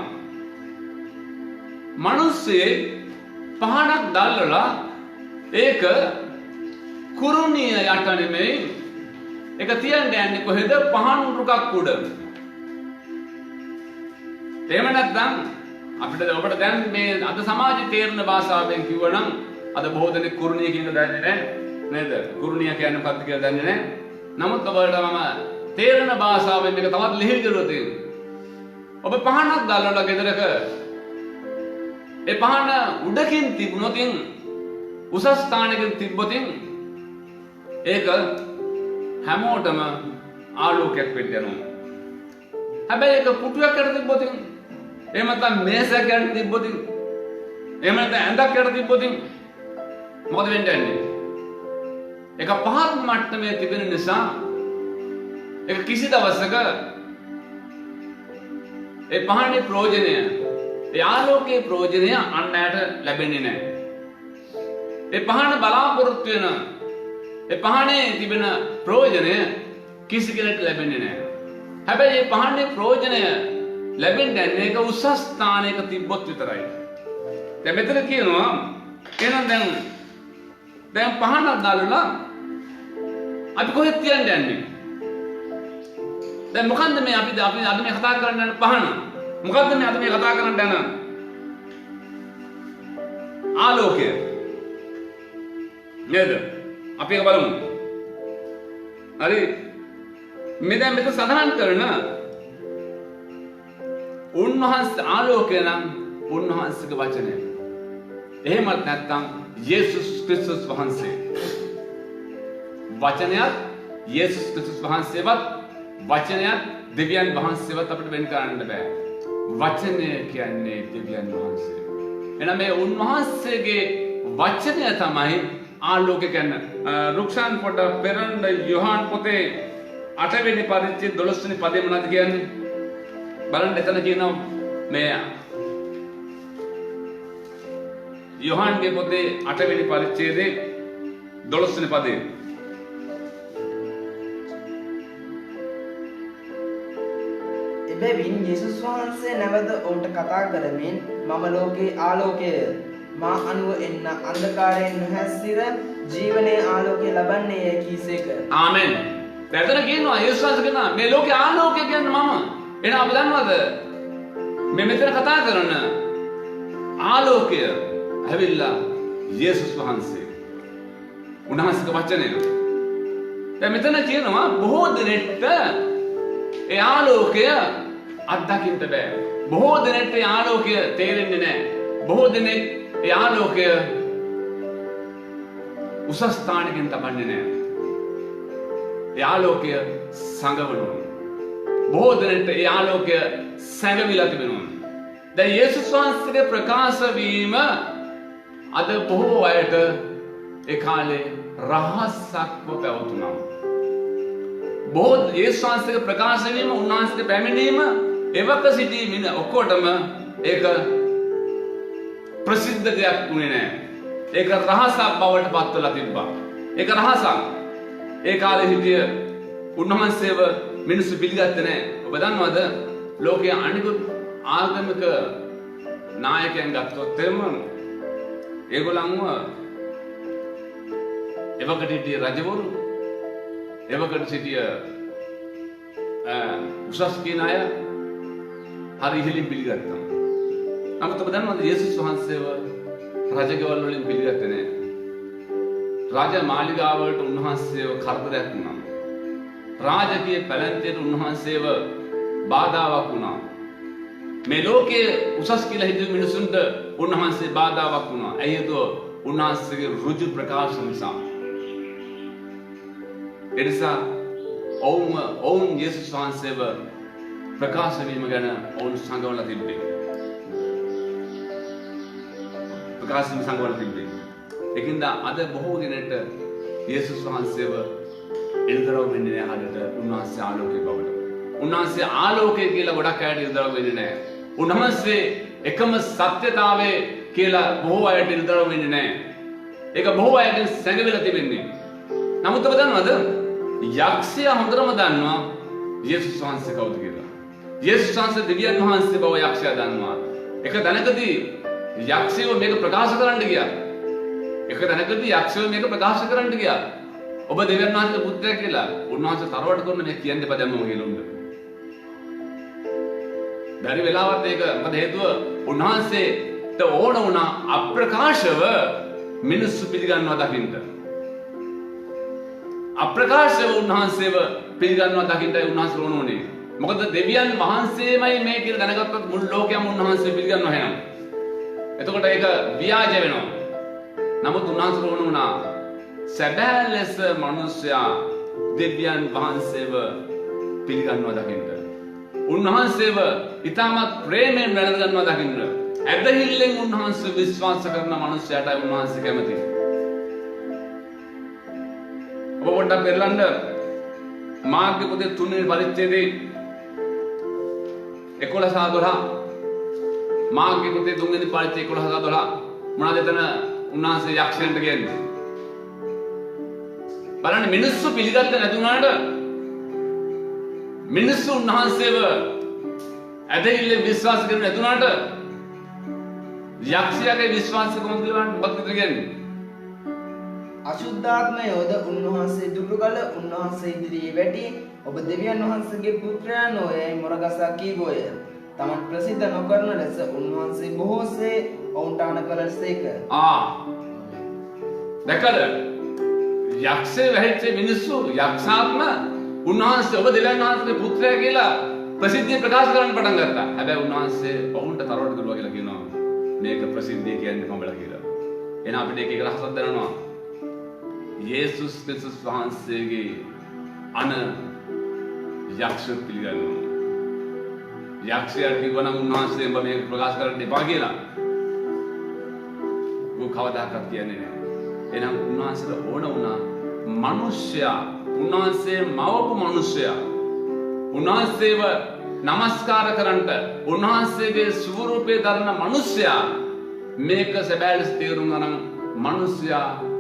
මිනිස්සේ පහනක් දැල්ලලා ඒක කුරුණිය යට නෙමෙයි ඒක තියන්න යන්නේ කොහෙද පහන් රුකක් උඩ. එහෙම නැත්නම් අපිට ඔබට දැන් මේ අද සමාජයේ තේරෙන භාෂාවෙන් කිව්වනම් අද බොහෝ දෙනෙක් කුරුණිය කියන එක දන්නේ නැහැ නේද? කුරුණිය කියන්නේ මොකක්ද කියලා දන්නේ නැහැ. නමුත් ඔබට මම තේරෙන භාෂාවෙන් මේක තවත් ලිහිල් කරුවා තියෙනවා. ඔබ පහනක් දැල්ලලා ගෙදරක ඒ පහන උඩකින් තිබුණොතින් උසස් ස්ථානයකින් තිබ්බොතින් ඒක හැමෝටම ආලෝකයක් වෙන්න යනවා. හැබැයි ඒක පුටුවක් යට තිබ්බොතින් එහෙම නැත්නම් මේසයක් යට තිබ්බොතින් එහෙම නැත්නම් ඇඳක් යට තිබ්බොතින් මොකද වෙන්නේ? ඒක පහත් මට්ටමේ තිබෙන නිසා ඒක කිසි දවසක ඒ පහනේ ප්‍රයෝජනය ඒ ආලෝකයේ ප්‍රයෝජනය අන්නයට ලැබෙන්නේ නැහැ. ඒ පහන බලාපොරොත්තු වෙන ඒ පහනේ තිබෙන ප්‍රයෝජනය කිසි කෙනෙකුට ලැබෙන්නේ නැහැ. හැබැයි මේ පහනේ ප්‍රයෝජනය ලැබෙන්නේ ඒක උසස් ස්ථානයක තිබ්බොත් විතරයි. දැන් මෙතන කියනවා එහෙනම් දැන් පහනක් දාලා අපි කොහෙද තියන්නේ යන්නේ? දැන් මොකන්ද මේ අපි අද මේ කතා කරන්න යන පහන? මොකද්ද මේ අද මේ කතා කරන්න යන ආලෝකය? නේද? අපි ඒක බලමු. හරි. මෙතන සඳහන් කරන උන්වහන්සේ ආලෝකය නම් උන්වහන්සේගේ වචනය. එහෙමත් නැත්නම් යේසුස් ක්‍රිස්තුස් වහන්සේ. වචනයත් යේසුස් ක්‍රිස්තුස් වහන්සේවත් වචනයත් දෙවියන් වහන්සේවත් අපිට වෙන් කරන්න බෑ. වචනය කියන්නේ දෙවියන් වහන්සේ. එහෙනම් මේ උන්වහන්සේගේ වචනය තමයි ආලෝකය කියන්නේ. රුක්ෂාන් පොඩ පෙරන්න යෝහාන් පොතේ 8 වෙනි පරිච්ඡේදය 12 වෙනි පදේ මොනවද කියන්නේ? බලන්න එතන කියනවා මේ යෝහාන්ගේ පොතේ 8 වෙනි පරිච්ඡේදයේ 12 වෙනි පදේ. එබැවින් යේසුස් වහන්සේ නැවත ඔවුන්ට කතා කරමින් මම ලෝකේ ආලෝකය මා අනුව එන්න අන්ධකාරයෙන් නොහැසිර ජීවනයේ ආලෝකය ලබන්නේ කීසේක. ආමෙන්. දැන් කියනවා යේසුස් වහන්සේ කියනවා මේ ලෝකේ ආලෝකය කියන්නේ මම. එහෙනම් අපි දන්නවද මේ මෙතන කතා කරන ආලෝකය ඇවිල්ලා යේසුස් වහන්සේ. උන්වහන්සේගේ වචනය. දැන් මෙතන කියනවා බොහෝ දෙනෙක්ට ඒ ආලෝකය අත්දකින්න බෑ. බොහෝ දෙනෙක්ට ඒ ආලෝකය තේරෙන්නේ නැහැ. බොහෝ දෙනෙක් ඒ ආලෝකය උසස් ස්ථානකින් තබන්නේ නැහැ. ඒ ආලෝකය සංගවනවා. බොහෝ දෙනෙක්ට ඒ ආලෝකය සංගවිලා තිබෙනවා. දැන් යේසුස් වහන්සේගේ ප්‍රකාශ වීම අද බොහෝ අයට ඒ කාලේ රහසක්ව පැවතුණා. බොහෝ යේසුස් වහන්සේගේ ප්‍රකාශ වීම උන්වහන්සේගේ පැමිණීම එවක සිටි මින ඔක්කොටම ඒක ප්‍රසිද්ධ දෙයක් වුණේ නැහැ. ඒක රහසක් බවට පත් වෙලා තිබ්බා. ඒක රහසක්. ඒ කාලේ හිටිය උන්වහන්සේව මිනිස්සු පිළිගත්තේ නැහැ. ඔබ දන්නවද ලෝකයේ අනිකුත් ආගමික නායකයන් ගත්තොත් ඒගොල්ලන්ව එවකට හිටිය රජවරු එවකට සිටිය උසස් කියන අය හරි ඉහළින් පිළිගත්තා. නමුත් ඔබ දන්නවද යේසුස් වහන්සේව රජගෙවල් වලින් පිළිගත්තේ නැහැ. රාජ මාලිගාවලට උන්වහන්සේව කරදරයක් වුණා. රාජකීය පැලැන්තියට උන්වහන්සේව බාධාවක් වුණා. මේ ලෝකයේ උසස් කියලා හිතන මිනිසුන්ට උන්වහන්සේ බාධාවක් වුණා. ඇයි ඒක? උන්වහන්සේගේ ඍජු ප්‍රකාශ නිසා. ඒ නිසා ඔවුන් යේසුස් වහන්සේව ප්‍රකාශ වීම ගැන ඔවුන් සංගවලා තිබ්බේ. ප්‍රකාශ වීම සංගවලා තිබ්බේ. ඒකින්ද අද බොහෝ දිනට යේසුස් වහන්සේව එල්දරව් වෙන්නේ නැහැ හරියට උන්වහන්සේ ආලෝකයේ බවට. උන්වහන්සේ ආලෝකය කියලා ගොඩක් අයට එල්දරව් වෙන්නේ නැහැ. උන්වහන්සේ එකම සත්‍යතාවය කියලා බොහෝ අයට එල්දරව් වෙන්නේ නැහැ. ඒක බොහෝ අයගෙන් සැඟවිලා තිබෙන්නේ. නමුත් ඔබ දන්නවද? යක්ෂයා හොඳටම දන්නවා යේසුස් වහන්සේ කවුද කියලා. යේසුස් වහන්සේ දෙවියන් වහන්සේ බව යක්ෂයා දන්නවා. එක තැනකදී යක්ෂයෝ මේක ප්‍රකාශ කරන්න ගියා. එක තැනකදී යක්ෂයෝ මේක ප්‍රකාශ කරන්න ගියා. ඔබ දෙවියන් වහන්සේගේ පුත්‍රයා කියලා. උන්වහන්සේ තරවට කරන මේ කියන්න එපා දැම්මම කියලා උන්ට. බැරි වෙලාවත් ඒක මොකද හේතුව උන්වහන්සේට ඕන වුණා අප්‍රකාශව මිනිස්සු පිළිගන්නවා දකින්න. අප්‍රකාශව උන්වහන්සේව පිළිගන්නවා දකින්නයි උන්වහන්සේ ඕන උනේ. මොකද දෙවියන් වහන්සේමයි මේ කියලා දැනගත්තොත් මුළු ලෝකයම උන්වහන්සේ පිළිගන්නවා එහෙනම්. එතකොට ඒක ව්‍යාජ වෙනවා. නමුත් උන්වහන්සේ ඕන වුණා සැබෑ ලෙස මිනිසයා දෙවියන් වහන්සේව පිළිගන්නවා දකින්න. උන්වහන්සේව ඊටමත් ප්‍රේමයෙන් වැළඳ ගන්නවා දකින්න. ඇදහිල්ලෙන් උන්වහන්සේ විශ්වාස කරන මිනිසයාටයි උන්වහන්සේ කැමති. ඔබ පොඩ්ඩක් පෙරලන්න මාර්ග පොතේ 3 වෙනි පරිච්ඡේදයේ 11-12 මාර්ග පොතේ 3 වෙනි පරිච්ඡේදයේ 11-12 මොනවද එතන උන්වහන්සේ යක්ෂයන්ට කියන්නේ? බලන්න මිනිස්සු පිළිගත්තේ නැතුණාට මිනිස්සු උන්වහන්සේව ඇදහිල්ලෙන් විශ්වාස කරන්නේ නැතුණාට යක්ෂයාගේ විශ්වාසය කොහොමද කියලා මොකක්ද කියන්නේ? අශුද්ධාත්මයෝද උන්වහන්සේ දුටු කල උන්වහන්සේ ඉදිරියේ වැටි ඔබ දෙවියන් වහන්සේගේ පුත්‍රයා නොයයි මොරගසා කීවෝය. තමන් ප්‍රසිද්ධ නොකරන ලෙස උන්වහන්සේ බොහෝසේ ඔවුන්ට අණ කළසේක. දැකද යක්ෂය වැහිච්ච මිනිස්සු යක්ෂාත්ම උන්වහන්සේ ඔබ දෙවියන් වහන්සේගේ පුත්‍රයා කියලා ප්‍රසිද්ධිය ප්‍රකාශ කරන්න පටන් ගත්තා. හැබැයි උන්වහන්සේ ඔවුන්ට තරවට කරුවා කියලා කියනවා. මේක ප්‍රසිද්ධිය කියන්නේ කොහොමද කියලා. එහෙනම් අපිට ඒක රහසක් දැනනවා. යේසුස් ක්‍රිස්තුස් වහන්සේගේ අන යක්ෂ පිළිගන්නවා. යක්ෂයාට කිව්වනම් උන්වහන්සේ මේක ප්‍රකාශ කරන්න එපා කියලා. ਉਹ කවදාකවත් කියන්නේ නැහැ. එහෙනම් උන්වහන්සේට ඕන වුණා මිනිස්සයා, උන්වහන්සේ මවපු මිනිස්සයා, උන්වහන්සේව නමස්කාර කරන්නට උන්වහන්සේගේ ස්වරූපේ දරන මිනිස්සයා මේක සැබෑ ලෙස තේරුම් ගන්න මිනිස්සයා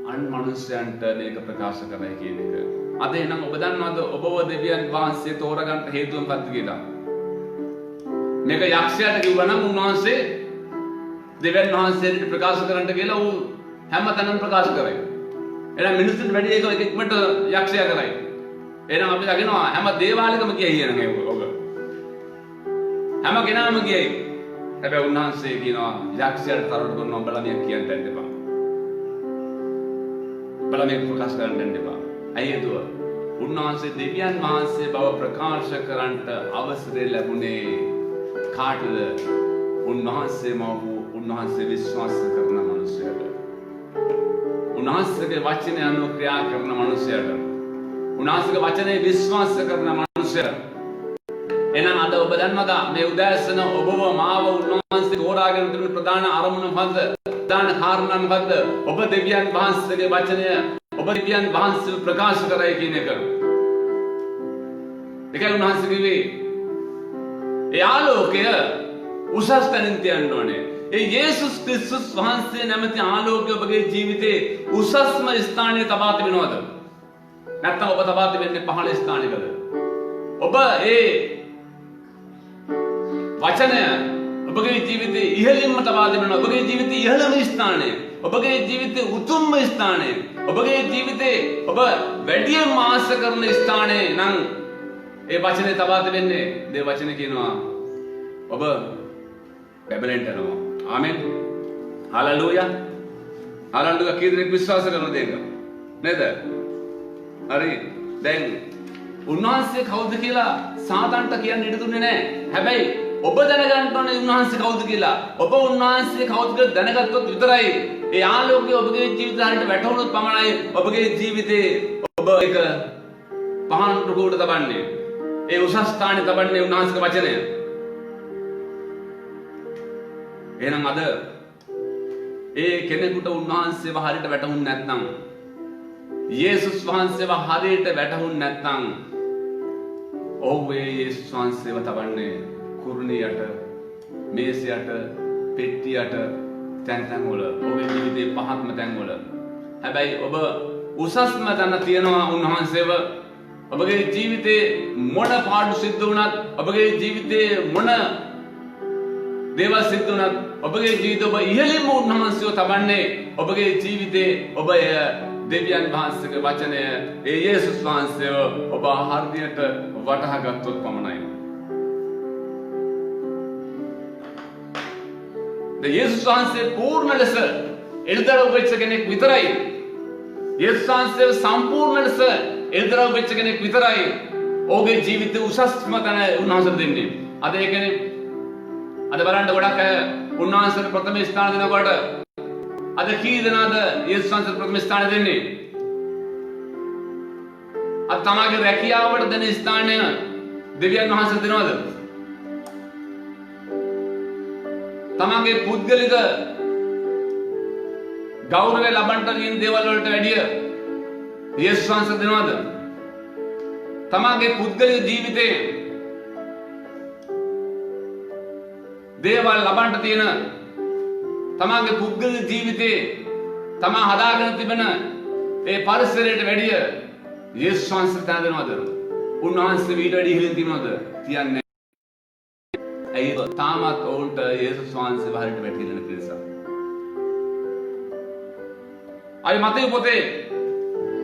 අන් මිනිස්යන්ට මේක ප්‍රකාශ කරයි කියන එක. අද එහෙනම් ඔබ දන්නවද ඔබව දෙවියන් වහන්සේ තෝරගන්න හේතුව මොකක්ද කියලා? මේක යක්ෂයාට කිව්වනම් උන්වහන්සේ දෙවියන් වහන්සේට ප්‍රකාශ කරන්න කියලා ඌ හැමතැනම ප්‍රකාශ කරයි. එහෙනම් මිනිස්සුන්ට වැඩි ඒක ඉක්මනට යක්ෂයා කරයි. එහෙනම් අපි දකිනවා හැම දේවාලයකම කියයි කියන එක ඔබ. හැම කෙනාම කියයි. හැබැයි උන්වහන්සේ කියනවා යක්ෂයාට තරවට කරනවා බලන්න කියන්න දෙන්න එපා. බලමෙන් ප්‍රකාශ කරන්න දෙන්න එපා. ඇයි හේතුව? උන්වහන්සේ දෙවියන් වහන්සේ බව ප්‍රකාශ කරන්නට අවසරය ලැබුණේ කාටද? උන්වහන්සේම වූ උන්වහන්සේ විශ්වාස කරන මිනිසයාට. උන්වහන්සේගේ වචනය අනුව ක්‍රියා කරන මිනිසයාට. උන්වහන්සේගේ වචනේ විශ්වාස කරන මිනිසයාට. එහෙනම් අද ඔබ දන්නවද මේ උදෑසන ඔබව මාව උන්වහන්සේ තෝරාගෙන තිබෙන ප්‍රධාන අරමුණ මොකද්ද? ප්‍රධාන කාරණා මොකද්ද? ඔබ දෙවියන් වහන්සේගේ වචනය ඔබ දෙවියන් වහන්සේ ප්‍රකාශ කරයි කියන එක. ඒකයි උන්වහන්සේ කිව්වේ ඒ ආලෝකය උසස් තැනින් තියන්න ඕනේ. ඒ යේසුස් ක්‍රිස්තුස් වහන්සේ නැමැති ආලෝකය ඔබගේ ජීවිතේ උසස්ම ස්ථානයේ තබා තිබෙනවද? නැත්නම් ඔබ තබා තිබෙන්නේ පහළ ස්ථානයකද? ඔබ ඒ වචනය ඔබගේ ජීවිතේ ඉහළින්ම තබා දෙනවා. ඔබගේ ජීවිතේ ඉහළම ස්ථානය, ඔබගේ ජීවිතේ උතුම්ම ස්ථානය, ඔබගේ ජීවිතේ ඔබ වැඩිම ආස කරන ස්ථානය නම් ඒ වචනේ තබා දෙන්නේ. මේ වචනේ කියනවා ඔබ බැබලෙන්ට යනවා. ආමෙන්. හලෙලූයා. හලෙලූයා. කී දෙනෙක් විශ්වාස කරනවද ඒක? නේද? හරි. දැන් උන්වහන්සේ කවුද කියලා සාතන්ට කියන්න ඉඩ දුන්නේ නැහැ. හැබැයි ඔබ දැනගන්න ඕනේ උන්වහන්සේ කවුද කියලා. ඔබ උන්වහන්සේ කවුද කියලා දැනගත්තොත් විතරයි ඒ ආලෝකය ඔබගේ ජීවිතයට වැටහුණොත් පමණයි ඔබගේ ජීවිතේ ඔබ ඒක පහන් රුකුවට තබන්නේ. ඒ උසස් ස්ථානේ තබන්නේ උන්වහන්සේගේ වචනය. එහෙනම් අද ඒ කෙනෙකුට උන්වහන්සේව හරියට වැටහුන්නේ නැත්නම් යේසුස් වහන්සේව හරියට වැටහුන්නේ නැත්නම් ඔව් ඒ යේසුස් වහන්සේව තබන්නේ කුරුණියට, මේසයට, පෙට්ටියට, තැන් වල ඔබේ ජීවිතේ පහත්ම තැන් වල. හැබැයි ඔබ උසස්ම තැන තියනවා උන්වහන්සේව. ඔබගේ ජීවිතේ මොන පාඩු සිද්ධ වුණත්, ඔබගේ ජීවිතේ මොන දේවල් සිද්ධ වුණත්, ඔබගේ ජීවිතේ ඔබ ඉහළින්ම උන්වහන්සේව තබන්නේ. ඔබගේ ජීවිතේ ඔබ දෙවියන් වහන්සේගේ වචනය, ඒ යේසුස් වහන්සේව ඔබ හරියට වටහා ගත්තොත් පමණයි. යේසුස් වහන්සේ පූර්ණ ලෙස එළිදරව් වෙච්ච කෙනෙක් විතරයි. යේසුස් වහන්සේ සම්පූර්ණ ලෙස එළිදරව් වෙච්ච කෙනෙක් විතරයි ඔහුගේ ජීවිතේ උසස්ම තැන උන්වහන්සේට දෙන්නේ. අද ඒ කියන්නේ අද බලන්න ගොඩක් අය උන්වහන්සේට ප්‍රථම ස්ථාන දෙනකොට අද කී දෙනාද යේසුස් වහන්සේට ප්‍රථම ස්ථාන දෙන්නේ? අද තමගේ රැකියාවට දෙන ස්ථානය දෙවියන් වහන්සේට දෙනවද? තමගේ පුද්ගලික ගෞරවය ලබන්නට තියෙන දේවල් වලට වැඩිය යේසුස් වහන්සේ දෙනවද? තමගේ පුද්ගලික ජීවිතේ දේවල් ලබන්නට තියෙන තමගේ පුද්ගලික ජීවිතේ තමා හදාගෙන තිබෙන ඒ පරිසරයට වැඩිය යේසුස් වහන්සේ තන දෙනවද? උන්වහන්සේ ඊට වැඩි ඉහළින් තියනවද? තියන්නේ. ඇයි තාමත් ඔවුන්ට යේසුස් වහන්සේ හරියට වැටහිලා නැති නිසා. අයි මතේ පොතේ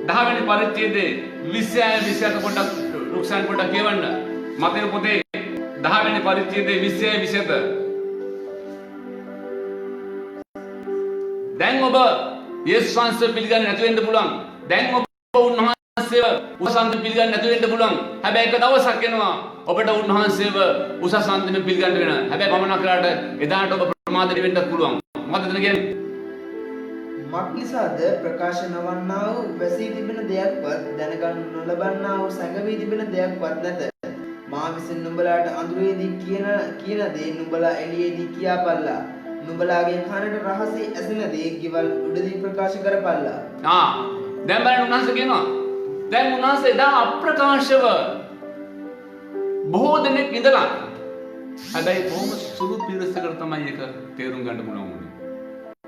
10 වෙනි පරිච්ඡේදයේ 26 පොඩ්ඩක් රුක්සන් පොඩ්ඩක් කියවන්න. මතේ පොතේ 10 වෙනි පරිච්ඡේදයේ 26 දැන් ඔබ යේසුස් වහන්සේ පිළිගන්නේ නැතු වෙන්න පුළුවන්. දැන් ඔබ උන්වහන්සේව උසස්න්ත පිළිගන්නේ නැතු වෙන්න පුළුවන්. හැබැයි එක දවසක් එනවා ඔබට උන්වහන්සේව උසස්න්තම පිළිගන්න වෙන. හැබැයි පමණක් කරාට එදාට ඔබ ප්‍රමාදයට වෙන්නත් පුළුවන්. මොකද කියන්නේ? මක් නිසාද ප්‍රකාශ නොවන්නා වූ වැසී තිබෙන දෙයක්වත් දැනගන්න නොලබන්නා වූ සැඟවී තිබෙන දෙයක්වත් නැත. මා විසින් නුඹලාට අඳුරේදී කියන දේ නුඹලා එළියේදී කියාපල්ලා. නුඹලාගේ කනට රහසේ ඇසෙන දේ ගෙවල් උඩදී ප්‍රකාශ කරපල්ලා. දැන් බලන්න උන්වහන්සේ කියනවා. දැන් උන්වහන්සේ දා අප්‍රකාශව බොහෝ දෙනෙක් ඉඳලා හැබැයි බොහොම සුළු පිරිසකට තමයි ඒක තේරුම් ගන්න පුළුවන් වුනේ.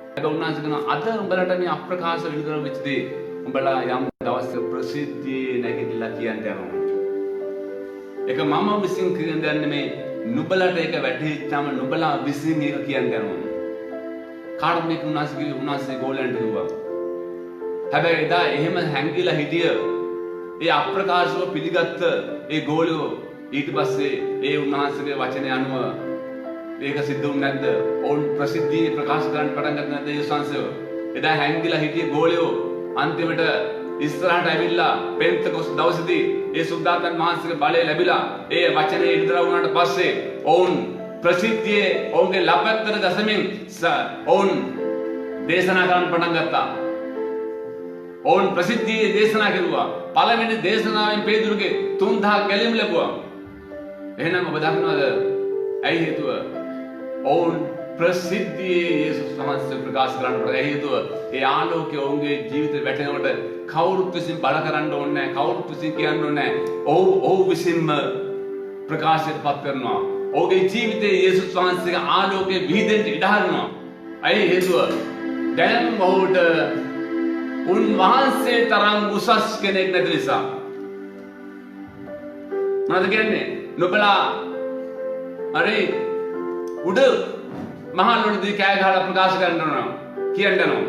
හැබැයි උන්වහන්සේ කියනවා අද උඹලට මේ අප්‍රකාශ විතර වෙච්ච දේ උඹලා යම් දවසක ප්‍රසිද්ධියේ නැගිටලා කියන්න යනවා. ඒක මම විසින් කියන දෙයක් නෙමෙයි. නුඹලට ඒක වැටහිච්චාම නුඹලා විසින් ඒක කියන්න යනවා. කාටද මේක උන්වහන්සේ ගෝලයන්ට කිව්වා. හැබැයි එදා එහෙම හැංගිලා හිටිය ඒ අප්‍රකාශව පිළිගත්ත ඒ ගෝලියෝ ඊට පස්සේ ඒ උන්වහන්සේගේ වචනය අනුව ඒක සිද්ධ වුනේ නැද්ද? ඔවුන් ප්‍රසිද්ධියේ ප්‍රකාශ කරන්න පටන් ගත්තේ නැද්ද යේසුස් වහන්සේව? එදා හැංගිලා හිටිය ගෝලියෝ අන්තිමට ඉස්සරහට ඇවිල්ලා පෙන්තකොස් දවසේදී ඒ සුද්ධාතන් වහන්සේගේ බලය ලැබිලා ඒ වචනේ ඉදිරිය වුණාට පස්සේ ඔවුන් ප්‍රසිද්ධියේ ඔවුන්ගේ ලපැත්තට ගසමින් ඔවුන් දේශනා කරන්න පටන් ගත්තා. ඔවුන් ප්‍රසිද්ධියේ දේශනා කෙරුවා. පළවෙනි දේශනාවෙන් පේදුරුගේ 3000 ගැලීම් ලැබුවා. එහෙනම් ඔබ දකින්නවද? ඇයි හේතුව? ඔවුන් ප්‍රසිද්ධියේ යේසුස් වහන්සේ ප්‍රකාශ කරන්නට ඇයි හේතුව? ඒ ආලෝකය ඔවුන්ගේ ජීවිතේ වැටෙනකොට කවුරුත් විසින් බල කරන්න ඕනේ නැහැ. කවුරුත් විසින් කියන්න ඕනේ නැහැ. ඔව් විසින්ම ප්‍රකාශයටපත් කරනවා. ඔහුගේ ජීවිතයේ යේසුස් වහන්සේගේ ආලෝකය විහිදෙන්න ඉඩ හරිනවා. ඇයි හේතුව? දැන් ඔහුට උන්වහන්සේ තරම් උසස් කෙනෙක් නැති නිසා. මොනවද කියන්නේ? නුඹලා හරි උඩ මහලොඩදී කෑ ගහලා ප්‍රකාශ කරනවා කියන්න යනවා.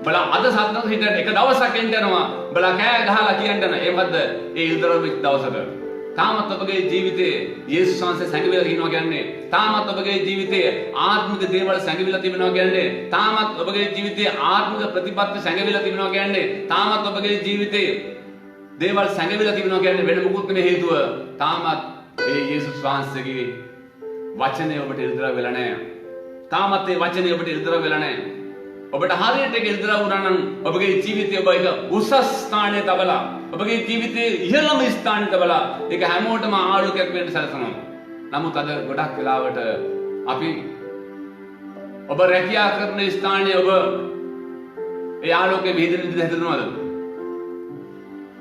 බලා අද සද්දක හිටියට එක දවසක් එන්න යනවා. බලා කෑ ගහලා කියන්න යන. ඒ මොකද්ද? ඒ ඉදරවෙච්ච දවසක. තාමත් ඔබගේ ජීවිතේ යේසුස් වහන්සේ සැඟවිලා ඉන්නවා කියන්නේ. තාමත් ඔබගේ ජීවිතේ ආත්මික දේවල් සැඟවිලා තිබෙනවා කියන්නේ. තාමත් ඔබගේ ජීවිතේ ආත්මික ප්‍රතිපත්ති සැඟවිලා තිබෙනවා කියන්නේ. තාමත් ඔබගේ ජීවිතේ දේවල් සැඟවිලා තිබෙනවා කියන්නේ වෙන මොකුත් නෙමෙයි හේතුව. තාමත් ඒ යේසුස් වහන්සේගේ වචනය ඔබට ඉදිරිය වෙලා නැහැ. තාමත් ඒ වචනය ඔබට ඉදිරිය වෙලා නැහැ. ඔබට හරියට ඒක ඉදිරිය වුණා නම් ඔබගේ ජීවිතය ඔබ ඒක උසස් ස්ථානයේ තබලා ඔබගේ ජීවිතයේ ඉහළම ස්ථානයේ තබලා ඒක හැමෝටම ආලෝකයක් වෙන්න සැලසනවා. නමුත් අද ගොඩක් වෙලාවට අපි ඔබ රැකියා කරන ස්ථානයේ ඔබ ඒ ආලෝකයේ විහිදෙන විදිහ හිතනවද?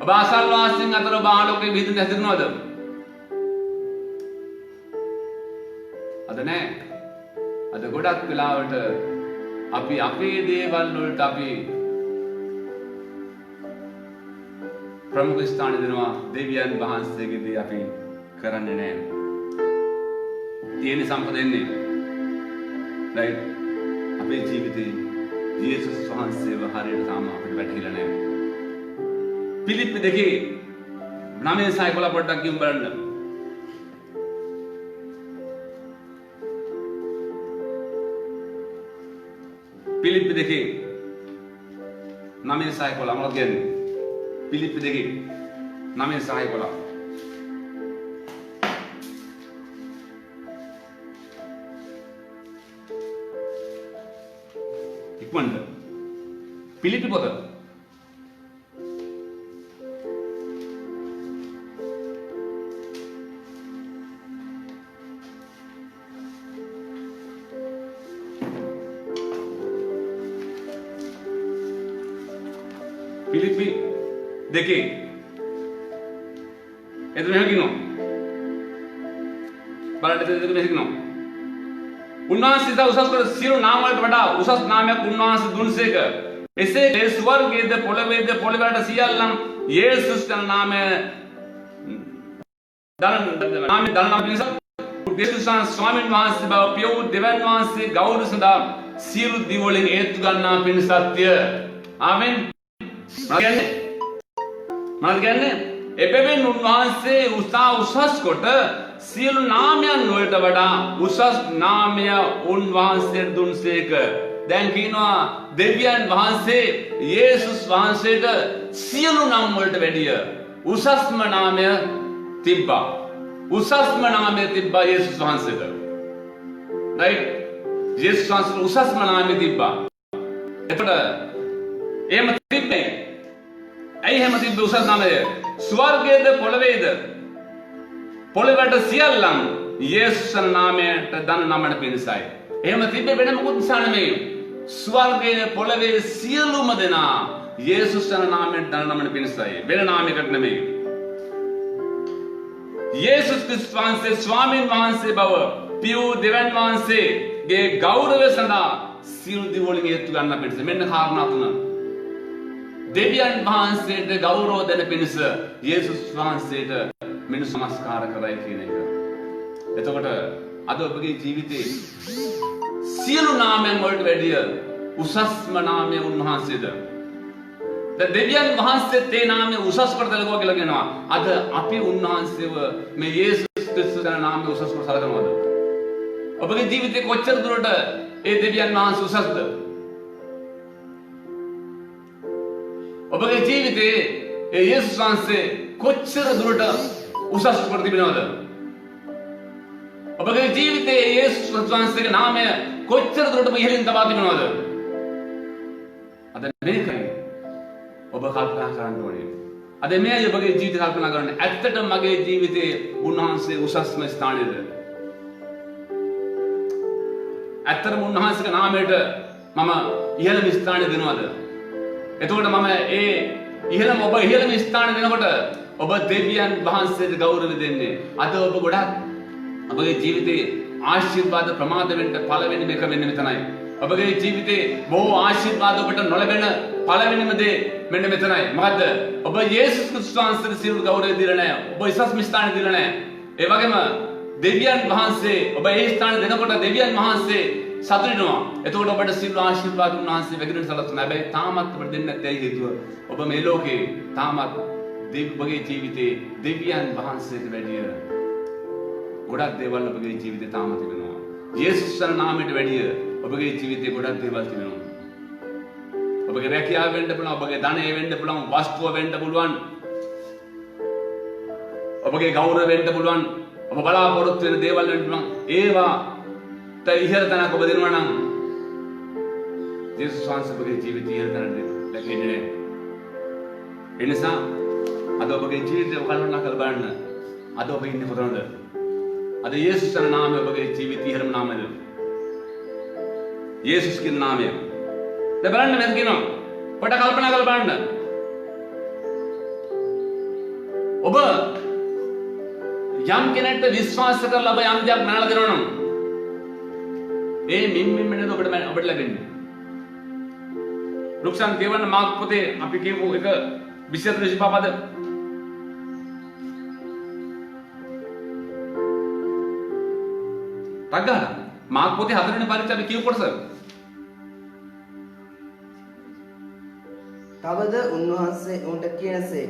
ඔබ අසල්වාසීන් අතර ඔබ ආලෝකයේ විහිදෙන හිතනවද? අද නෑ. අද ගොඩක් වෙලාවට අපි අපේ දේවල් වලට අපි ප්‍රමුඛ ස්ථාන දෙනවා. දෙවියන් වහන්සේගේ දේ අපි කරන්නේ නෑ. තියෙන සම්පදෙන්නේ රයිට් අපේ ජීවිතේ යේසුස් වහන්සේව හරියට තාම අපිට වැටහිලා නෑ. පිලිප්පි 2:9-11 පොඩ්ඩක් කියමු බලන්න. පිලිප්පි 2:9-11 මොකක්ද කියන්නේ? පිලිප්පි 2:9-11 ඉක්මනට පිලිප්පි පොත පිලිප්පි 2 එතන මෙහෙම කියනවා බලන්න එතන මෙහෙම කියනවා උන්වහන්සේ ඉතා උසස් කර සියලු නාම වලට වඩා උසස් නාමයක් උන්වහන්සේ දුන්සේක එසේ ඒ ස්වර්ගයේද පොළවේද පොළවලට සියල්ලන් යේසුස් යන නාමය දරන පිණිස යේසුස් ස්වාමීන් වහන්සේ බව පියව් දෙවන් වහන්සේ ගෞරව සඳහා සියලු දිව වලින් හේතු ගන්නා පිණිසත්ය. ආමෙන්. මොනවද කියන්නේ? එබැවින් උන්වහන්සේ උසස් කොට සියලු නාමයන් වලට වඩා උසස් නාමය උන්වහන්සේට දුන්සේක. දැන් කියනවා දෙවියන් වහන්සේ යේසුස් වහන්සේට සියලු නම් වලට වැඩිය උසස්ම නාමය තිබ්බා. උසස්ම නාමය තිබ්බා යේසුස් වහන්සේට. රයිට්? යේසුස් වහන්සේට උසස්ම නාමය තිබ්බා. එතකොට එහෙම තිබ්බේ. ඇයි එහෙම තිබ්බේ උසස් නාමය? ස්වර්ගයේද පොළවේද පොළවට සියල්ලන් යේසුස් නාමයට දන නමන පිණිසයි. එහෙම තිබ්බේ වෙන මොකුත් නිසා නෙමෙයි. ස්වර්ගයේ පොළවේ සියලුම දෙනා යේසුස් නාමයට දන නමන පිණිසයි. වෙන නාමයකට නෙමෙයි. යේසුස් ක්‍රිස්තුස් වහන්සේ ස්වාමීන් වහන්සේ බව පියු දෙවන් වහන්සේගේ ගෞරවය සඳහා සියලු දිව වලින් හේතු ගන්න පිණිස. මෙන්න කාරණා තුන. දෙවියන් වහන්සේට ගෞරව දෙන පිණිස යේසුස් වහන්සේට මිනිස් නමස්කාර කරයි කියන එක. එතකොට අද ඔබගේ ජීවිතේ සියලු නාමයන් වලට වැඩිය උසස්ම නාමය උන්වහන්සේද. දෙවියන් වහන්සේත් ඒ නාමය උසස් කොට දලගුවා කියලා කියනවා. අද අපි උන්වහන්සේව මේ යේසුස් ක්‍රිස්තුස් යන නාමය උසස් කොට සලකනවද? ඔබගේ ජීවිතේ කොච්චර දුරට ඒ දෙවියන් වහන්සේ උසස්ද? ඔබගේ ජීවිතේ ඒ යේසුස් වහන්සේ කොච්චර දුරට උසස් කොට තිබෙනවද? ඔබගේ ජීවිතයේ යේසුස් වහන්සේගේ නාමය කොච්චර දුරට ඉහළින් තබා තිබෙනවද? අද මේකයි ඔබ කල්පනා කරන්න ඕනේ. අද මේ ඔබගේ ජීවිතය කල්පනා කරන්න. ඇත්තටම මගේ ජීවිතයේ උන්වහන්සේ උසස්ම ස්ථානයේද? ඇත්තටම උන්වහන්සේගේ නාමයට මම ඉහළම ස්ථානය දෙනවද? එතකොට මම ඒ ඉහළම ඔබ ඉහළම ස්ථානය දෙනකොට ඔබ දෙවියන් වහන්සේට ගෞරව දෙන්නේ. අද ඔබ ගොඩක් ඔබගේ ජීවිතේ ආශිර්වාද ප්‍රමාද වෙන්න පළවෙනිම එක වෙන්නේ මෙතනයි. ඔබගේ ජීවිතේ බොහෝ ආශිර්වාද ඔබට නොලැබෙන පළවෙනිම දේ මෙන්න මෙතනයි. මොකද්ද? ඔබ යේසුස් ක්‍රිස්තුස් වහන්සේට සියලු ගෞරවය දීලා නැහැ. ඔබ ඉසස්ම ස්ථාන දීලා නැහැ. ඒ වගේම දෙවියන් වහන්සේ ඔබ ඒ ස්ථාන දෙනකොට දෙවියන් වහන්සේ සතුටු වෙනවා. එතකොට ඔබට සියලු ආශිර්වාද උන්වහන්සේ වැගිරෙන සලස්වන. හැබැයි තාමත් ඔබට දෙන්නේ නැත්තේ ඇයි හේතුව? ඔබ මේ ලෝකේ තාමත් ඔබගේ ජීවිතේ දෙවියන් වහන්සේට වැඩිය ගොඩක් දේවල් ඔබගේ ජීවිතේ තාම තිබෙනවා. යේසුස් වහන්සේ නාමයට වැඩිය ඔබගේ ජීවිතේ ගොඩක් දේවල් තිබෙනවා. ඔබගේ රැකියාව වෙන්න පුළුවන්, ඔබගේ ධනය වෙන්න පුළුවන්, වස්තුව වෙන්න පුළුවන්. ඔබගේ ගෞරවය වෙන්න පුළුවන්. ඔබ බලාපොරොත්තු වෙන දේවල් වෙන්න පුළුවන්. ඒවා ඉහළ තැනක් ඔබ දෙනවා නම් යේසුස් වහන්සේ ඔබගේ ජීවිතය ඉහළ තැනට දෙන්නේ නැහැ. ඒ නිසා අද ඔබගේ ජීවිතය කල්පනා කරලා බලන්න. අද ඔබ ඉන්නේ කොතනද? අද යේසුස් යන නාමය ඔබගේ ජීවිතය ඉහළම නාමයද? යේසුස් කියන නාමය. දැන් බලන්න මම කියනවා. පොඩ කල්පනා කරලා බලන්න. ඔබ යම් කෙනෙක්ට විශ්වාස කරලා ඔබ යම් දෙයක් මනලා දෙනවා නම් ඒ මින් නේද ඔබට ලැබෙන්නේ. රුක්ෂන් කියවන්න මාක් පොතේ අපි කියමු එක 24 පද පග්ගහලා මාක් පොතේ 4 වෙනි පරිච්ඡේදය අපි කියපු කොටස. තවද උන්වහන්සේ උන්ට කියනසේ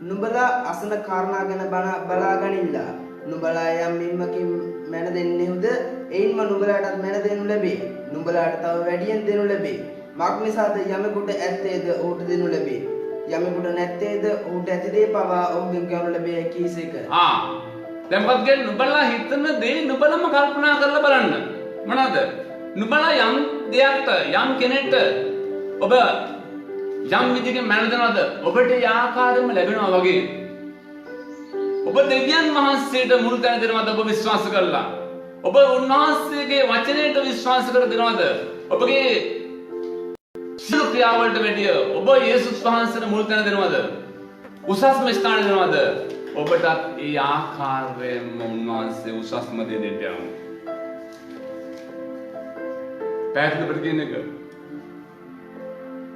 නුඹලා අසන කාරණා ගැන බලා ගනිilla. නුඹලා යම් මින්මකින් මැන දෙන්නේහුද එයින්ම නුඹලාටත් මැන දෙනු ලැබේ. නුඹලාට තව වැඩියෙන් දෙනු ලැබේ. මාක් නිසාද යමෙකුට ඇත්තේද ඔහුට දෙනු ලැබේ. යමෙකුට නැත්තේද ඔහුට ඇති දේ පවා ඔහුගෙන් ගනු ලැබේ කීසේක. දැන් මොකක්ද කියන්නේ? නුඹලා හිතන දේ නුඹලම කල්පනා කරලා බලන්න. මොනවාද? නුඹලා යම් දෙයකට යම් කෙනෙක්ට ඔබ යම් විදිහකින් මැන දෙනවද? ඔබට ඒ ආකාරයෙන්ම ලැබෙනවා වගේ. ඔබ දෙවියන් වහන්සේට මුල් තැන දෙනවද ඔබ විශ්වාස කරලා? ඔබ උන්වහන්සේගේ වචනයට විශ්වාස කර දෙනවද? ඔබගේ සියලු ක්‍රියාවලට වැඩිය ඔබ යේසුස් වහන්සේට මුල් තැන දෙනවද? උසස්ම ස්ථාන දෙනවද? ඔබටත් ඒ ආකාරයෙන්ම උන්වහන්සේ උසස්ම දේ දෙන්න යනවා. පැහැදිලි අපිට කියන එක.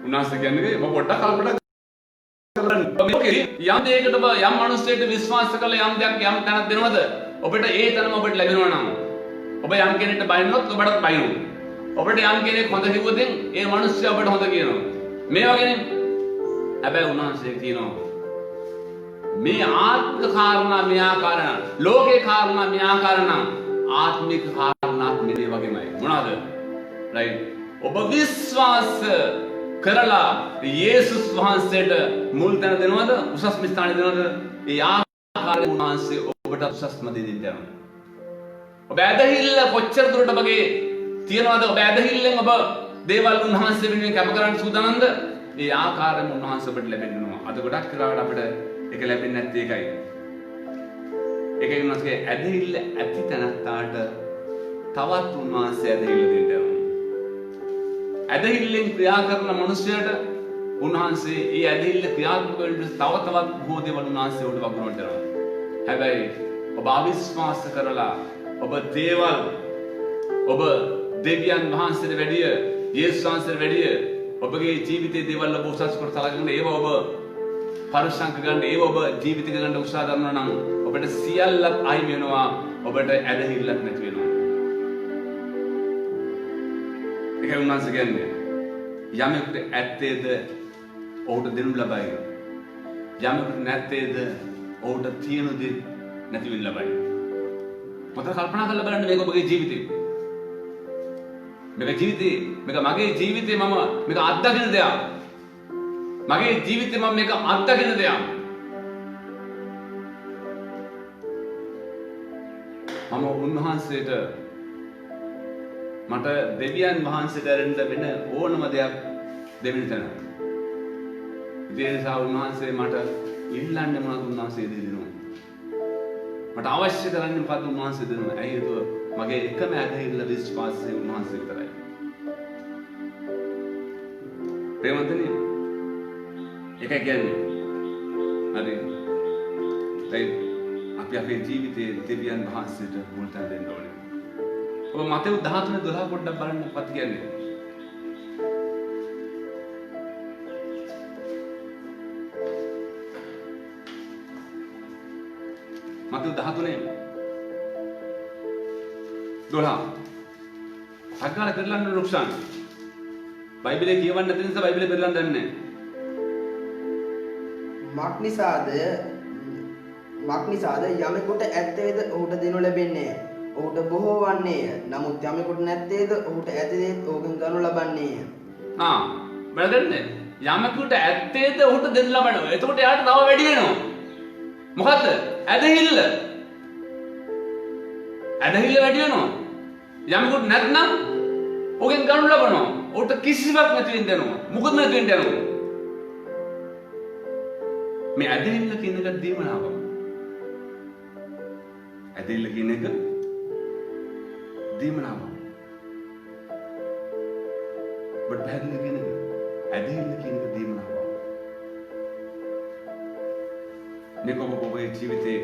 උන්වහන්සේ කියන්නේ ඔබ පොඩ්ඩක් කල්පනා කරන්න. යම් දෙයකට ඔබ යම් මිනිසෙකුට විශ්වාස කරලා යම් දෙයක් යම් තැනක් දෙනවද? ඔබට ඒ තැනම ඔබට ලැබෙනවා නම් ඔබ යම් කෙනෙක්ට බයින්නොත් ඔබටත් බයිනවා. ඔබට යම් කෙනෙක් හොඳ කිව්වොත් ඒ මිනිස්සයා ඔබට හොඳ කියනවා. මේ වගේනේ. හැබැයි උන්වහන්සේ කියනවා මේ ආත්මික කාරණා මේ ආකාරණ ලෝකේ කාරණා මේ ආකාරණ ආත්මික කාරණාත් මේ වගේමයි. මොනවාද? රයිට්. ඔබ විශ්වාස කරලා යේසුස් වහන්සේට මුල් තැන දෙනවද? උසස්ම ස්ථාන දෙනවද? ඒ ආකාරයෙන් උන්වහන්සේ ඔබට උසස්ම දේ දෙන්න යනවා. ඔබ ඇදහිල්ල කොච්චර දුරට ඔබගේ තියනවද? ඔබ ඇදහිල්ලෙන් ඔබ දේවල් උන්වහන්සේ වෙනුවෙන් කැප කරන්න සූදානම්ද? ඒ ආකාරයෙන් උන්වහන්සේ ඔබට ලැබෙන්නවා. අද ගොඩක් කරාට අපිට ඒක ලැබෙන්නේ නැත්තේ ඒකයි. ඒකයි උන්වහන්සේ ඇදහිල්ල ඇති තැනට තවත් උන්වහන්සේ ඇදහිල්ල දෙන්න යනවා. ඇදහිල්ලෙන් ක්‍රියා කරන මිනිසයාට උන්වහන්සේ ඒ ඇදහිල්ල ක්‍රියාත්මක වෙන්න තව තවත් බොහෝ දේවල් උන්වහන්සේ උඩ වගුරුවන්ට යනවා. හැබැයි ඔබ අවිශ්වාස කරලා ඔබ දේවල් ඔබ දෙවියන් වහන්සේට වැඩිය යේසුස් වහන්සේට වැඩිය ඔබගේ ජීවිතයේ දේවල් ඔබ උසස් කර සලකන ඒව ඔබ පරිසංක ගන්න ඒව ඔබ ජීවිතය ගන්න උත්සාහ කරනවා නම් ඔබට සියල්ලක් අහිමි වෙනවා. ඔබට ඇදහිල්ලක් නැති වෙනවා. ඒකයි උන්වහන්සේ කියන්නේ යමෙකුට ඇත්තේද ඔහුට දෙනු ලබයි. යමෙකුට නැත්තේද ඔහුට තියෙනු දේ නැති වෙන්න ලබයි. පොත කල්පනා කරලා බලන්න මේක ඔබගේ ජීවිතේ. මේක මගේ ජීවිතේ මම මේක අත්දකින දෙයක්. මගේ ජීවිතේ මම මේක අත්දකින දෙයක්. මම උන්වහන්සේට මට දෙවියන් වහන්සේට ඇරෙන්න වෙන ඕනම දෙයක් දෙවෙනි තැන. ඒ නිසා උන්වහන්සේ මට ඉල්ලන්නේ මොනවද උන්වහන්සේ දෙනවා. මට අවශ්‍ය කරන්නේ මොකද්ද උන්වහන්සේ දෙනවා. ඇයි ඒක මගේ එකම ඇදහිල්ල විශ්වාසය උන්වහන්සේ විතරයි. ප්‍රේමවන්තනි ඒකයි කියන්නේ. හරි. අපි අපේ ජීවිතයේ දෙවියන් වහන්සේට මුල් තැන දෙන්න ඕනේ. ඔබ මතෙව් 13:12 පොඩ්ඩක් බලන්න මොකක්ද කියන්නේ. මතෙව් 13:12 සක්කාල පෙරලන්න රුක්ෂාන් බයිබලේ කියවන්න නැති නිසා බයිබලේ පෙරලන්න දන්නේ නැහැ. මක්නිසාද යමෙකුට ඇත්තේද ඔහුට දෙනු ලැබෙන්නේ. ඔහුට බොහෝ වන්නේය. නමුත් යමෙකුට නැත්තේද ඔහුට ඇති දේත් ඔහුගෙන් ගනු ලබන්නේය. බලන්න යමෙකුට ඇත්තේද ඔහුට දෙන්න ලබනවා. එතකොට එයාට තව වැඩි වෙනවා. මොකද්ද? ඇදහිල්ල. ඇදහිල්ල වැඩි වෙනවා. යමකුත් නැත්නම් ඔගෙන් ගනු ලබනවා. ඔට කිසිවක් නැති වෙන්න යනවා. මොකද නැති වෙන්න යනවා. මේ ඇදහිල්ල කියන එක දීමනාවක්. ඇදහිල්ල කියන එක දීමනාවක්. බට පැහැදිලි කියන එක ඇදහිල්ල කියන එක දීමනාවක්. මේක ඔබේ ජීවිතේ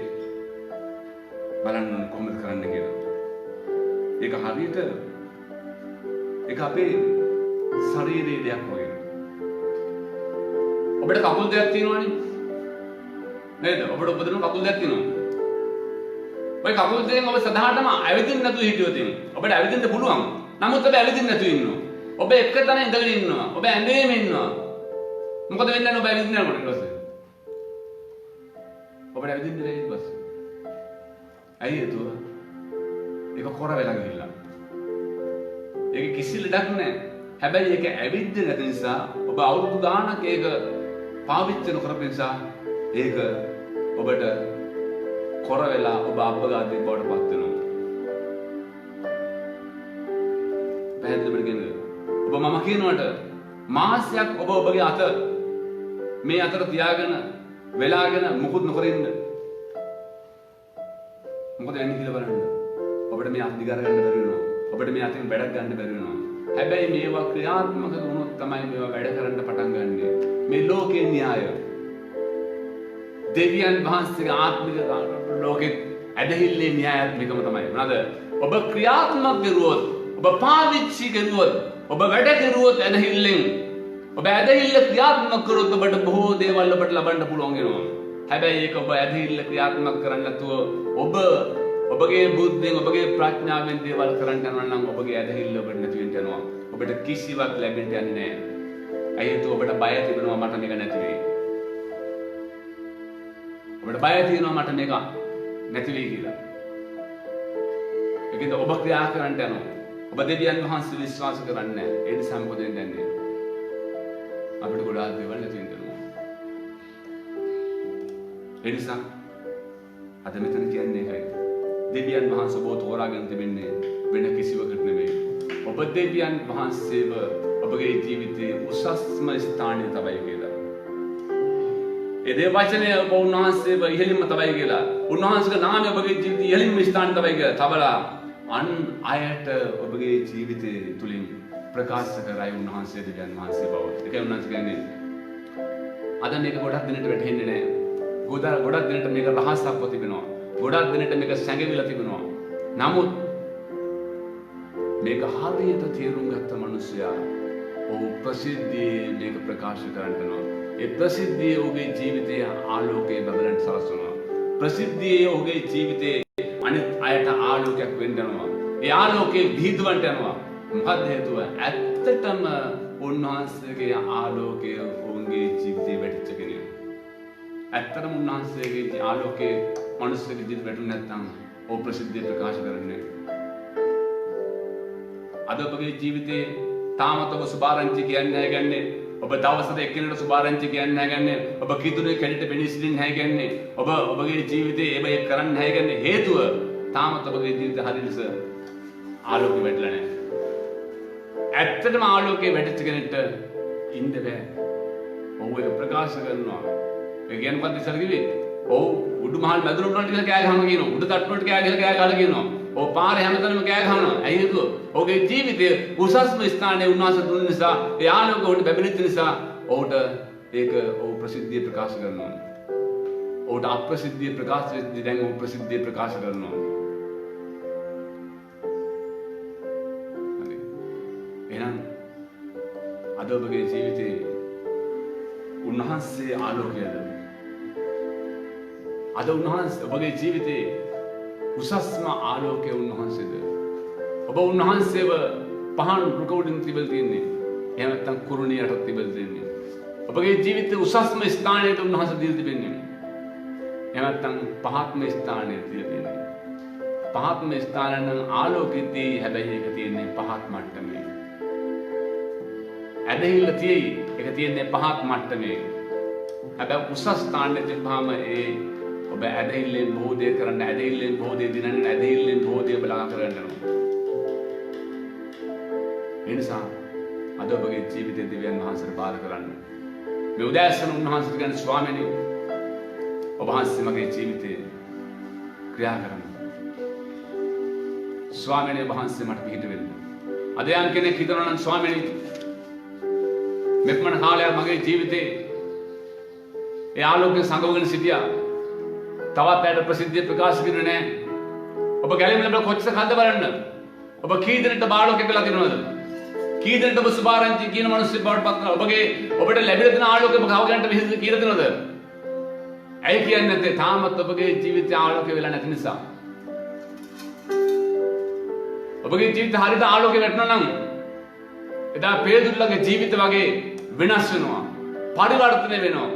බලන්න කොහොමද කරන්න කියලා. ඒක හරියට ඒක අපේ ශරීරයේ දෙයක් වගේ. ඔබට කකුල් දෙකක් තියෙනවනේ. නේද? ඔබට උපදින කකුල් දෙකක් තියෙනවා. ඔය කකුල් දෙකෙන් ඔබ සදාටම ඇවිදින්න නැතුව හිටියොත් ඔබට ඇවිදින්න පුළුවන්. නමුත් ඔබ ඇවිදින්න නැතුව ඉන්නවා. ඔබ එක තැන ඉඳගෙන ඉන්නවා. ඔබ ඇඳේම ඉන්නවා. මොකද වෙන්නේ ඔබ ඇවිදින්න යනකොට ඊට පස්සේ? ඔබට ඇවිදින්න බැහැ ඊට පස්සේ. ඇයි ඒතුව? ඒක කොර වෙලා ගිහිල්ලා. ඒක කිසි ලඩක් නැහැ. හැබැයි ඒක ඇවිද්දේ නැති නිසා ඔබ අවුරුදු ගාණක් ඒක පාවිච්චි නොකරපු නිසා ඒක ඔබට කොර වෙලා ඔබ අබ්බගාතේ බවට පත් වෙනවා. පැහැදිලිවම කියන්නේ ඔබ මම කියනවට මාසයක් ඔබ ඔබගේ අත මේ අතට තියාගෙන වෙලාගෙන මුකුත් නොකර ඉන්න. මොකද වෙන්නේ කියලා බලන්න. ඔබට මේ අත් දිගාර ගන්න බැරි වෙනවා. ඔබට මේ අතින් වැඩක් ගන්න බැරි වෙනවා. හැබැයි මේවා ක්‍රියාත්මක වුණොත් තමයි මේවා වැඩ කරන්න පටන් ගන්නෙ. මේ ලෝකේ න්‍යාය. දෙවියන් වහන්සේගේ ආත්මික ලෝකෙ ඇදහිල්ලේ න්‍යායාත්මකම තමයි. මොනවාද? ඔබ ක්‍රියාත්මක කරුවොත්, ඔබ පාවිච්චි කරුවොත්, ඔබ වැඩ කරුවොත් ඇදහිල්ලෙන් ඔබ ඇදහිල්ල ක්‍රියාත්මක කරොත් ඔබට බොහෝ දේවල් ඔබට ලබන්න පුළුවන් වෙනවා. හැබැයි ඒක ඔබ ඇදහිල්ල ක්‍රියාත්මක කරන්නේ නැතුව ඔබගේ බුද්ධියෙන් ඔබගේ ප්‍රඥාවෙන් දේවල් කරන්න යනවා නම් ඔබගේ ඇදහිල්ල ඔබට නැති වෙන්න යනවා. ඔබට කිසිවක් ලැබෙන්න යන්නේ නැහැ. අයියෝ ඔබට බය තිබෙනවා මට මේක නැති වෙයි. ඔබට බය තියෙනවා මට මේක නැති වෙයි කියලා. ඒකෙන්ද ඔබ ක්‍රියා කරන්න යනවා. ඔබ දෙවියන් වහන්සේ විශ්වාස කරන්නේ නැහැ. ඒ නිසා මොකද වෙන්නේ? අපිට ගොඩාක් දේවල් නැති වෙනවා. ඒ නිසා අද මෙතන කියන්නේ ඒකයි. දෙවියන් වහන්සේ ඔබ තෝරාගෙන තිබෙන්නේ වෙන කිසිවකට නෙමෙයි. ඔබ දෙවියන් වහන්සේව ඔබගේ ජීවිතයේ උසස්ම ස්ථානයේ තබයි කියලා. ඒ දේ වචනය ඔබ උන්වහන්සේව ඉහළින්ම තබයි කියලා. උන්වහන්සේගේ නාමය ඔබගේ ජීවිතයේ ඉහළින්ම ස්ථානයේ තබයි කියලා. තබලා අන් අයට ඔබගේ ජීවිතය තුලින් ප්‍රකාශ කරයි උන්වහන්සේ දෙවියන් වහන්සේ බව. ඒකයි උන්වහන්සේ කියන්නේ. අද මේක ගොඩක් දිනට වැටහෙන්නේ නැහැ. ගොඩක් දිනට මේක රහසක්ව තිබෙනවා. ගොඩක් දිනට මේක සැඟවිලා තිබෙනවා. නමුත් මේක හරියට තේරුම් ගත්ත මිනිසයා ඔහු ප්‍රසිද්ධියේ මේක ප්‍රකාශ කරනවා. ඒ ප්‍රසිද්ධියේ ඔහුගේ ජීවිතයේ ආලෝකය බබලන්න සලස්වනවා. ප්‍රසිද්ධියේ ඔහුගේ ජීවිතයේ අනිත් අයට ආලෝකයක් වෙන්න යනවා. ඒ ආලෝකේ විහිදුවන්ට යනවා. මොකද හේතුව? ඇත්තටම උන්වහන්සේගේ ආලෝකය ඔවුන්ගේ ජීවිතේ වැටිච්ච කෙනෙක්. ඇත්තටම උන්වහන්සේගේ ආලෝකයේ මනුස්සයෙක් ජීවිතේ වැටුනේ නැත්නම් ඔව් ප්‍රසිද්ධිය ප්‍රකාශ කරන්නේ. අද ඔබගේ ජීවිතේ තාමත් ඔබ සුභාරංචි කියන්නේ නැහැ ගන්නේ. ඔබ දවසට එක්කෙනෙකුට සුභාරංචි කියන්නේ නැහැ ගන්නේ. ඔබ කිතුනේ කැඩිට පෙනිසිලින් නැහැ ගන්නේ. ඔබගේ ජීවිතේ ඒක කරන්නේ නැහැ ගන්නේ. හේතුව තාමත් ඔබගේ ජීවිතේ හරියස ආලෝකෙ වැටලා නැහැ. ඇත්තටම ආලෝකයේ වැටිච්ච කෙනෙක්ට ඉන්න බෑ. ඔව් ඒක ප්‍රකාශ කරනවා. ඒ කියන්නේ මොකක්ද ඉස්සර කිව්වේ? ඔව් උඩු මහල් මැදුරු වලට ගිහලා කෑ ගහනවා කියනවා. උඩු තට්ටුවට කෑ ගහලා කියනවා. ඔව් පාරේ හැමතැනම කෑ ගහනවා. ඇයි හේතුව? ඔහුගේ ජීවිතයේ උසස්ම ස්ථානයේ උන්වහන්සේ දුන්න නිසා, ඒ ආලෝකය උඩ බැබලෙච්ච නිසා ඔහුට ඒක ඔහු ප්‍රසිද්ධිය ප්‍රකාශ කරනවා. ඔහුට අප්‍රසිද්ධිය ප්‍රකාශ වෙද්දී දැන් ඔහු ප්‍රසිද්ධිය ප්‍රකාශ කරනවා. හරි. එහෙනම් අද ඔබගේ ජීවිතේ උන්වහන්සේ ආලෝකයද? අද උන්වහන්සේ ඔබගේ ජීවිතේ උසස්ම ආලෝකය උන්වහන්සේද? ඔබ උන්වහන්සේව පහන් රුක උඩින් තිබෙල් තියන්නේ. එහෙම නැත්නම් කුරුණියටත් තිබෙල් තියන්නේ. ඔබගේ ජීවිතේ උසස්ම ස්ථානයට උන්වහන්සේ දීලා තිබෙන්නේ. එහෙම නැත්නම් පහත්ම ස්ථානයට දීලා තියන්නේ. පහත්ම ස්ථානය නම් ආලෝකෙදී හැබැයි ඒක තියෙන්නේ පහත් මට්ටමේ. ඇදහිල්ල තියෙයි. ඒක තියෙන්නේ පහත් මට්ටමේ. හැබැයි උසස් ස්ථානයේ තිබ්බාම ඒ ඔබ ඇදහිල්ලෙන් බොහෝ දේ කරන්න, ඇදහිල්ලෙන් බොහෝ දේ දිනන්න, ඇදහිල්ලෙන් බොහෝ දේ බලා කරන්න යනවා. ඒ නිසා අද ඔබගේ ජීවිතයේ දෙවියන් වහන්සේට බාර කරන්න. මේ උදෑසන උන්වහන්සේට කියන ස්වාමීනි ඔබ වහන්සේ මගේ ජීවිතේ ක්‍රියා කරන්න. ස්වාමීනි ඔබ වහන්සේ මට පිහිට වෙන්න. අද යම් කෙනෙක් හිතනවා නම් ස්වාමීනි මෙපමණ කාලයක් මගේ ජීවිතේ ඒ ආලෝකයේ සංගවගෙන සිටියා. තවත් ඇයට ප්‍රසිද්ධිය ප්‍රකාශ කිරුවේ නැහැ. ඔබ ගැලෙන්න කොච්චර කන්ද බලන්න. ඔබ කී දෙනෙක්ට බාලෝකයක් වෙලා තියෙනවද? කී දෙනෙක්ට ඔබ සුභාරංචි කියන මිනිස්සු බවට පත් කරනවා. ඔබට ලැබෙන දෙන ආලෝකය ඔබ කවගන්නට විහිද කියලා දෙනවද? ඇයි කියන්නේ නැත්තේ? තාමත් ඔබගේ ජීවිතය ආලෝකය වෙලා නැති නිසා. ඔබගේ ජීවිත හරියට ආලෝකය වැටෙනවා නම් එදා පේදුරුලගේ ජීවිත වගේ වෙනස් වෙනවා. පරිවර්තනය වෙනවා.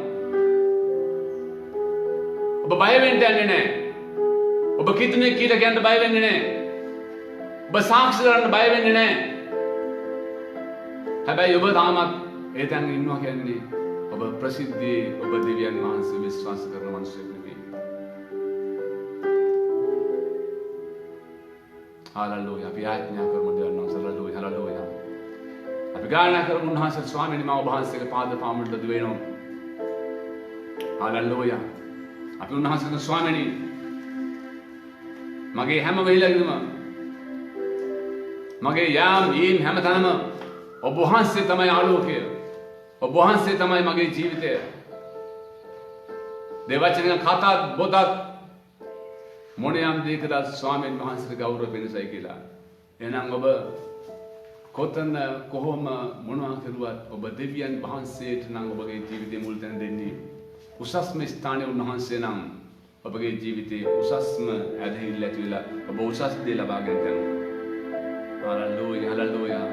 ඔබ බය වෙන්න යන්නේ නැහැ. ඔබ කිතුනේ කියලා කියන්න බය වෙන්නේ නැහැ. ඔබ සාක්ෂි කරන්න බය වෙන්නේ නැහැ. හැබැයි ඔබ තාමත් ඒ තැන ඉන්නවා කියන්නේ ඔබ ප්‍රසිද්ධියේ ඔබ දෙවියන් වහන්සේ විශ්වාස කරන මිනිසෙක් නෙවෙයි. හාලෙලූයා. අපි ආඥා කරමු දෙවියන් වහන්සේ. හාලෙලූයා. හාලෙලූයා. අපි ගායනා කරමු උන්වහන්සේ ස්වාමීනි මම ඔබ වහන්සේගේ පාද පාමුලට දුවේනවා. හාලෙලූයා. අපි උන්වහන්සේගේ ස්වාමීනි මගේ හැම වෙලාවෙම මගේ යාම් ඊම් හැමතැනම ඔබ වහන්සේ තමයි ආලෝකය. ඔබ වහන්සේ තමයි මගේ ජීවිතය. දෙවචනක කතාත් බොතත් මොනියම් දෙයකද ස්වාමීන් වහන්සේට ගෞරව වෙනසයි කියලා. එහෙනම් ඔබ කොතන කොහොම මොනවා කරුවත් ඔබ දෙවියන් වහන්සේට නම් ඔබගේ ජීවිතේ මුල් තැන දෙන්නේ. උසස්ම ස්ථානයේ උන්වහන්සේ නම් ඔබගේ ජීවිතේ උසස්ම ඇදහිල්ල ඇති වෙලා ඔබ උසස් දේ ලබා ගන්න යනවා. හාලෙලූයා. හාලෙලූයා.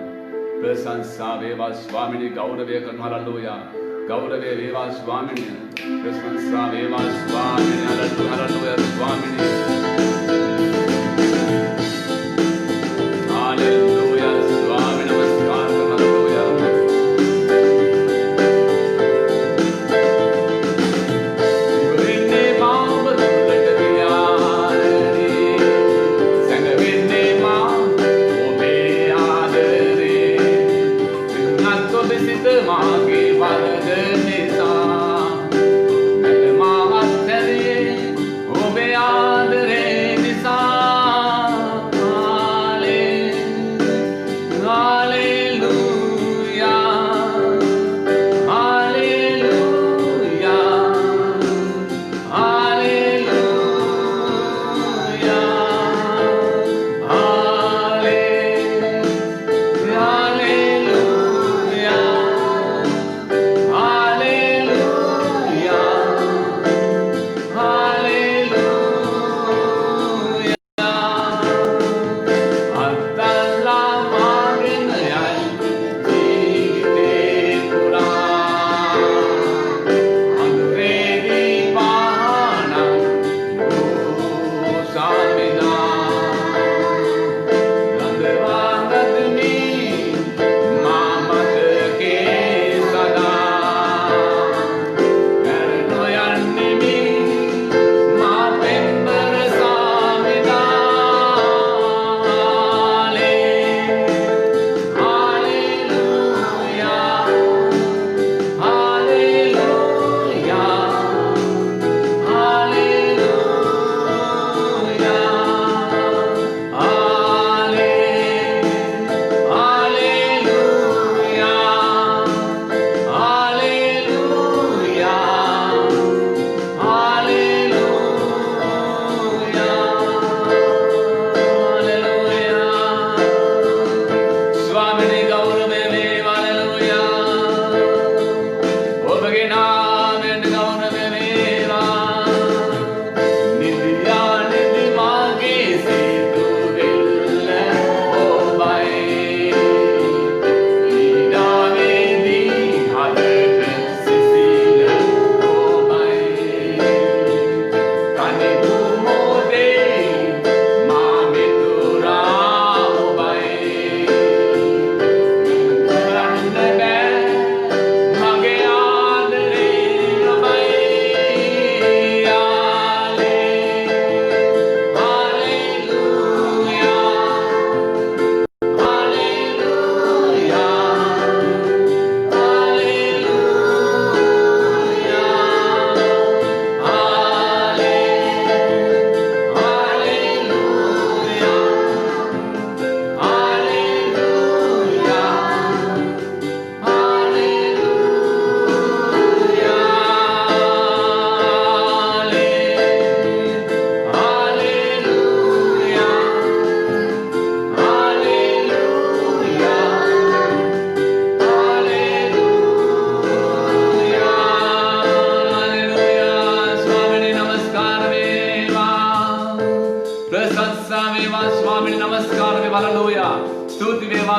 ප්‍රශංසා වේවා ස්වාමීනි. ගෞරවය කරන හාලෙලූයා. ගෞරවය වේවා ස්වාමීනි. ප්‍රශංසා වේවා ස්වාමීනි. හාලෙලූයා. හාලෙලූයා ස්වාමීනි. හාලෙලූයා ස්වාමීනි. නමස්කාර කරන හාලෙලූයා. ඉවරෙන්නේ මා ඔබ තුලට විහාරේ. සංගවෙන්නේ මා ඔබේ ආදරේ. වින්නත් ඔබ සිත මාගේ වරද නිසා. නැත මා අත්හැරියේ ඔබේ ආදරේ නිසා. Hallelujah.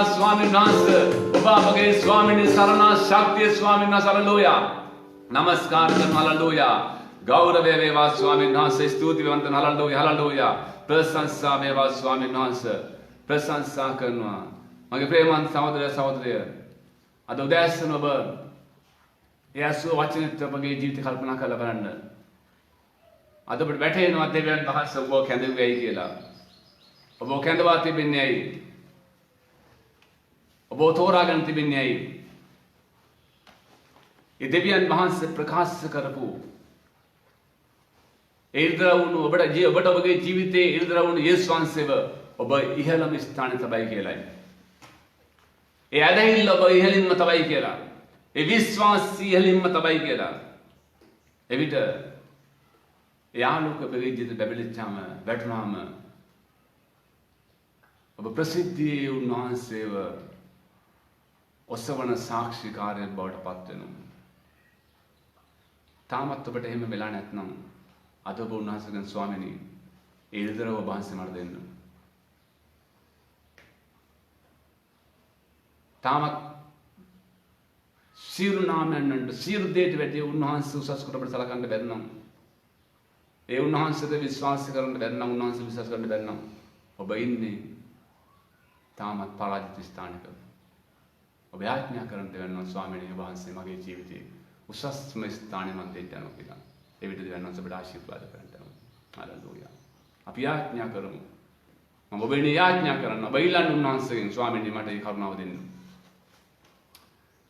ස්වාමීන් වහන්සේ ඔබ අපගේ ස්වාමීන් සරණ ශක්තිය ස්වාමීන් වහන්සේ හලෙලූයා නමස්කාර කරනවා හලෙලූයා ගෞරවය වේවා ස්වාමීන් වහන්සේ ස්තුතිවන්ත හලෙලූයා හලෙලූයා ප්‍රශංසා වේවා ස්වාමීන් වහන්සේ ප්‍රශංසා කරනවා මගේ ප්‍රේමන්ත සහෝදර සහෝදරිය අද උදෑසන ඔබ යසු වචනෙත් ඔබගේ ජීවිත කල්පනා කරලා බලන්න අද ඔබට වැටහෙනවා දෙවියන් වහන්සේ ඔබ කැඳවුවයි කියලා ඔබ කැඳවා තිබෙන්නේ ඇයි ඔබ තෝරාගෙන තිබෙන්නේ ඇයි ඒ දෙවියන් වහන්සේ ප්‍රකාශ කරපු ඒ ඉර්ධරවුණු ඔබට ඔබගේ ජීවිතයේ ඉර්ධරවුණු යේසුස් වහන්සේව ඔබ ඉහළම ස්ථානයේ තබයි කියලායි ඒ ඇදහිල්ල ඔබ ඉහළින්ම තබයි කියලා ඒ විශ්වාසය ඉහළින්ම තබයි කියලා එවිට යාළුක ඔබගේ ජීවිත බැබලෙච්චාම වැටුණාම ඔබ ප්‍රසිද්ධියේ උන්වහන්සේව ඔසවන සාක්ෂිකාරයෙක් බවට පත් වෙනවා. තාමත් ඔබට එහෙම වෙලා නැත්නම් අද ඔබ උන්වහන්සේගෙන් ස්වාමීනි ඒ ඉර්ධරව ඔබ වහන්සේ මට දෙන්න. තාමත් සියලු නාමයන්ට සියලු දේට වැඩි උන්වහන්සේ උසස් කොට අපිට සලකන්න බැරි නම් ඒ උන්වහන්සේට විශ්වාස කරන්න බැරි නම් උන්වහන්සේ විශ්වාස කරන්න බැරි නම් ඔබ ඉන්නේ තාමත් පරාජිත ස්ථානයක. ඔබ යාඥා කරන්න දෙවන්න ස්වාමීනි වහන්සේ මගේ ජීවිතේ උසස්ම ස්ථානෙ මන් දෙන්න යනවා කියලා. ඒ විදිහට දෙවන්න ඔබට ආශිර්වාද කරන්න යනවා. හලෙලූයා. අපි යාඥා කරමු. මම ඔබෙන් යාඥා කරනවා. ඔබ ඊළඟ උන්වහන්සේගෙන් ස්වාමීනි මට මේ කරුණාව දෙන්න.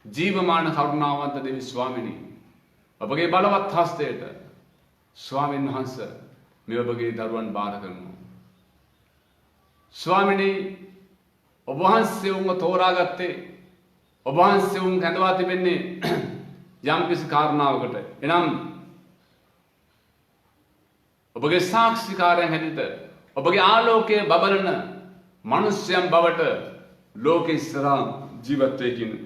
ජීවමාන කරුණාවන්ත දෙවි ස්වාමීනි ඔබගේ බලවත් හස්තයට ස්වාමීන් වහන්සේ මේ ඔබගේ දරුවන් බාර කරනවා. ස්වාමීනි ඔබ වහන්සේ උන්ව තෝරාගත්තේ ඔබ වහන්සේ උන් කැඳවා තිබෙන්නේ යම් කිසි කාරණාවකට. එනම් ඔබගේ සාක්ෂිකාරයන් හැටියට ඔබගේ ආලෝකයේ බබලන මිනිස්යන් බවට ලෝකේ ඉස්සරහා ජීවත් වෙකින්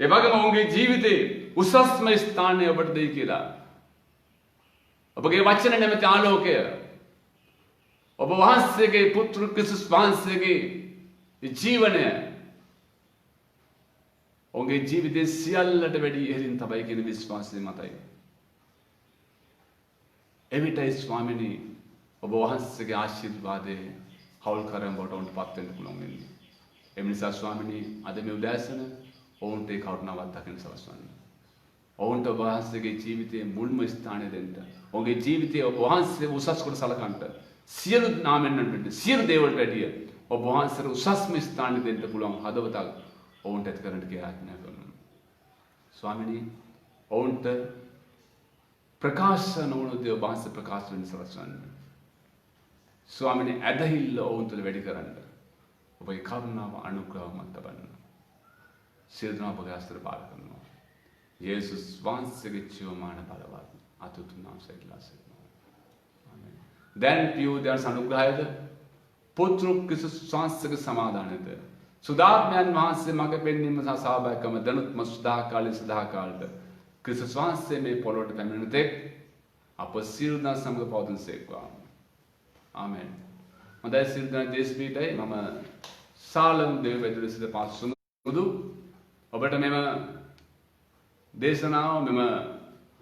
ඒ වගේම ඔවුන්ගේ ජීවිතේ උසස්ම ස්ථානය ඔබට දෙයි කියලා. ඔබගේ වචන නැමැති ආලෝකය ඔබ වහන්සේගේ පුත්‍ර ක්‍රිස්තුස් වහන්සේගේ ජීවනය ඔවුන්ගේ ජීවිතේ සියල්ලට වැඩි ඉහළින් තබයි කියන විශ්වාසය මතයි. එවිටයි ස්වාමීනි ඔබ වහන්සේගේ ආශිර්වාදයේ හවුල්කරන් බවට ඔවුන්ට පත් වෙන්න පුළුවන් වෙන්නේ. ඒ නිසා ස්වාමීනි අද මේ උදෑසන ඔවුන්ට ඒ කරුණාවත් දකින්න සලස්වන්න. ඔවුන්ට ඔබ වහන්සේගේ ජීවිතයේ මුල්ම ස්ථානය දෙන්න. ඔවුන්ගේ ජීවිතයේ ඔබ වහන්සේ උසස් කොට සලකන්න. සියලු නාමයන් වලට සියලු දේවල් වැඩිය ඔබ වහන්සේට උසස්ම ස්ථානය දෙන්න පුළුවන් හදවතක් ඔවුන්ට ඇති කරන්න කියලා ආඥා කරනවා. ස්වාමීනි ඔවුන්ට ප්‍රකාශ නොවන දේ ඔබ වහන්සේ ප්‍රකාශ වෙන්න සලස්වන්න. ස්වාමීනි ඇදහිල්ල ඔවුන් තුළ වැඩි කරන්න. ඔබගේ කරුණාව අනුග්‍රහවත් තබන්න. සියලු දෙනා ඔබගේ හස්තට බාර කරනවා. යේසුස් වහන්සේගේ ජීවමාන බලවත් අතුතු නාම සෛලස. ආමේන්. දැන් පියුදයන් අනුග්‍රහයද පුත්‍ර ක්‍රිස්තුස් වහන්සේගේ සමාදානයද සුදාත්මයන් වහන්සේ මඟ පෙන්වීම සහ සහභාගීකම දනුත්ම සදා කාලේ සදා කාලද ක්‍රිස්තුස් වහන්සේ මේ පොළොවට පැමිණෙන තෙක් අප සියලු දෙනා සමග පවතින සේක්වා. ආමේන්. හොඳයි සියලු දෙනා දේශපීඨයි මම සාලම් දෙවිවැදුර සිට පාසුමුදු ඔබට මෙම දේශනාව මෙම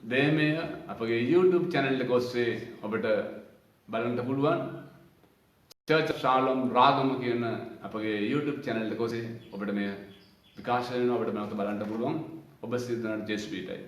දේමය අපගේ YouTube channel එක ඔස්සේ ඔබට බලන්න පුළුවන්. චර්ච් ශාලම් රාගම කියන අපගේ YouTube channel එක ඔස්සේ ඔබට මේ විකාශය වෙනවා ඔබට බලන්න පුළුවන්. ඔබ සියලු දෙනාට ජේසුස් පිටයි.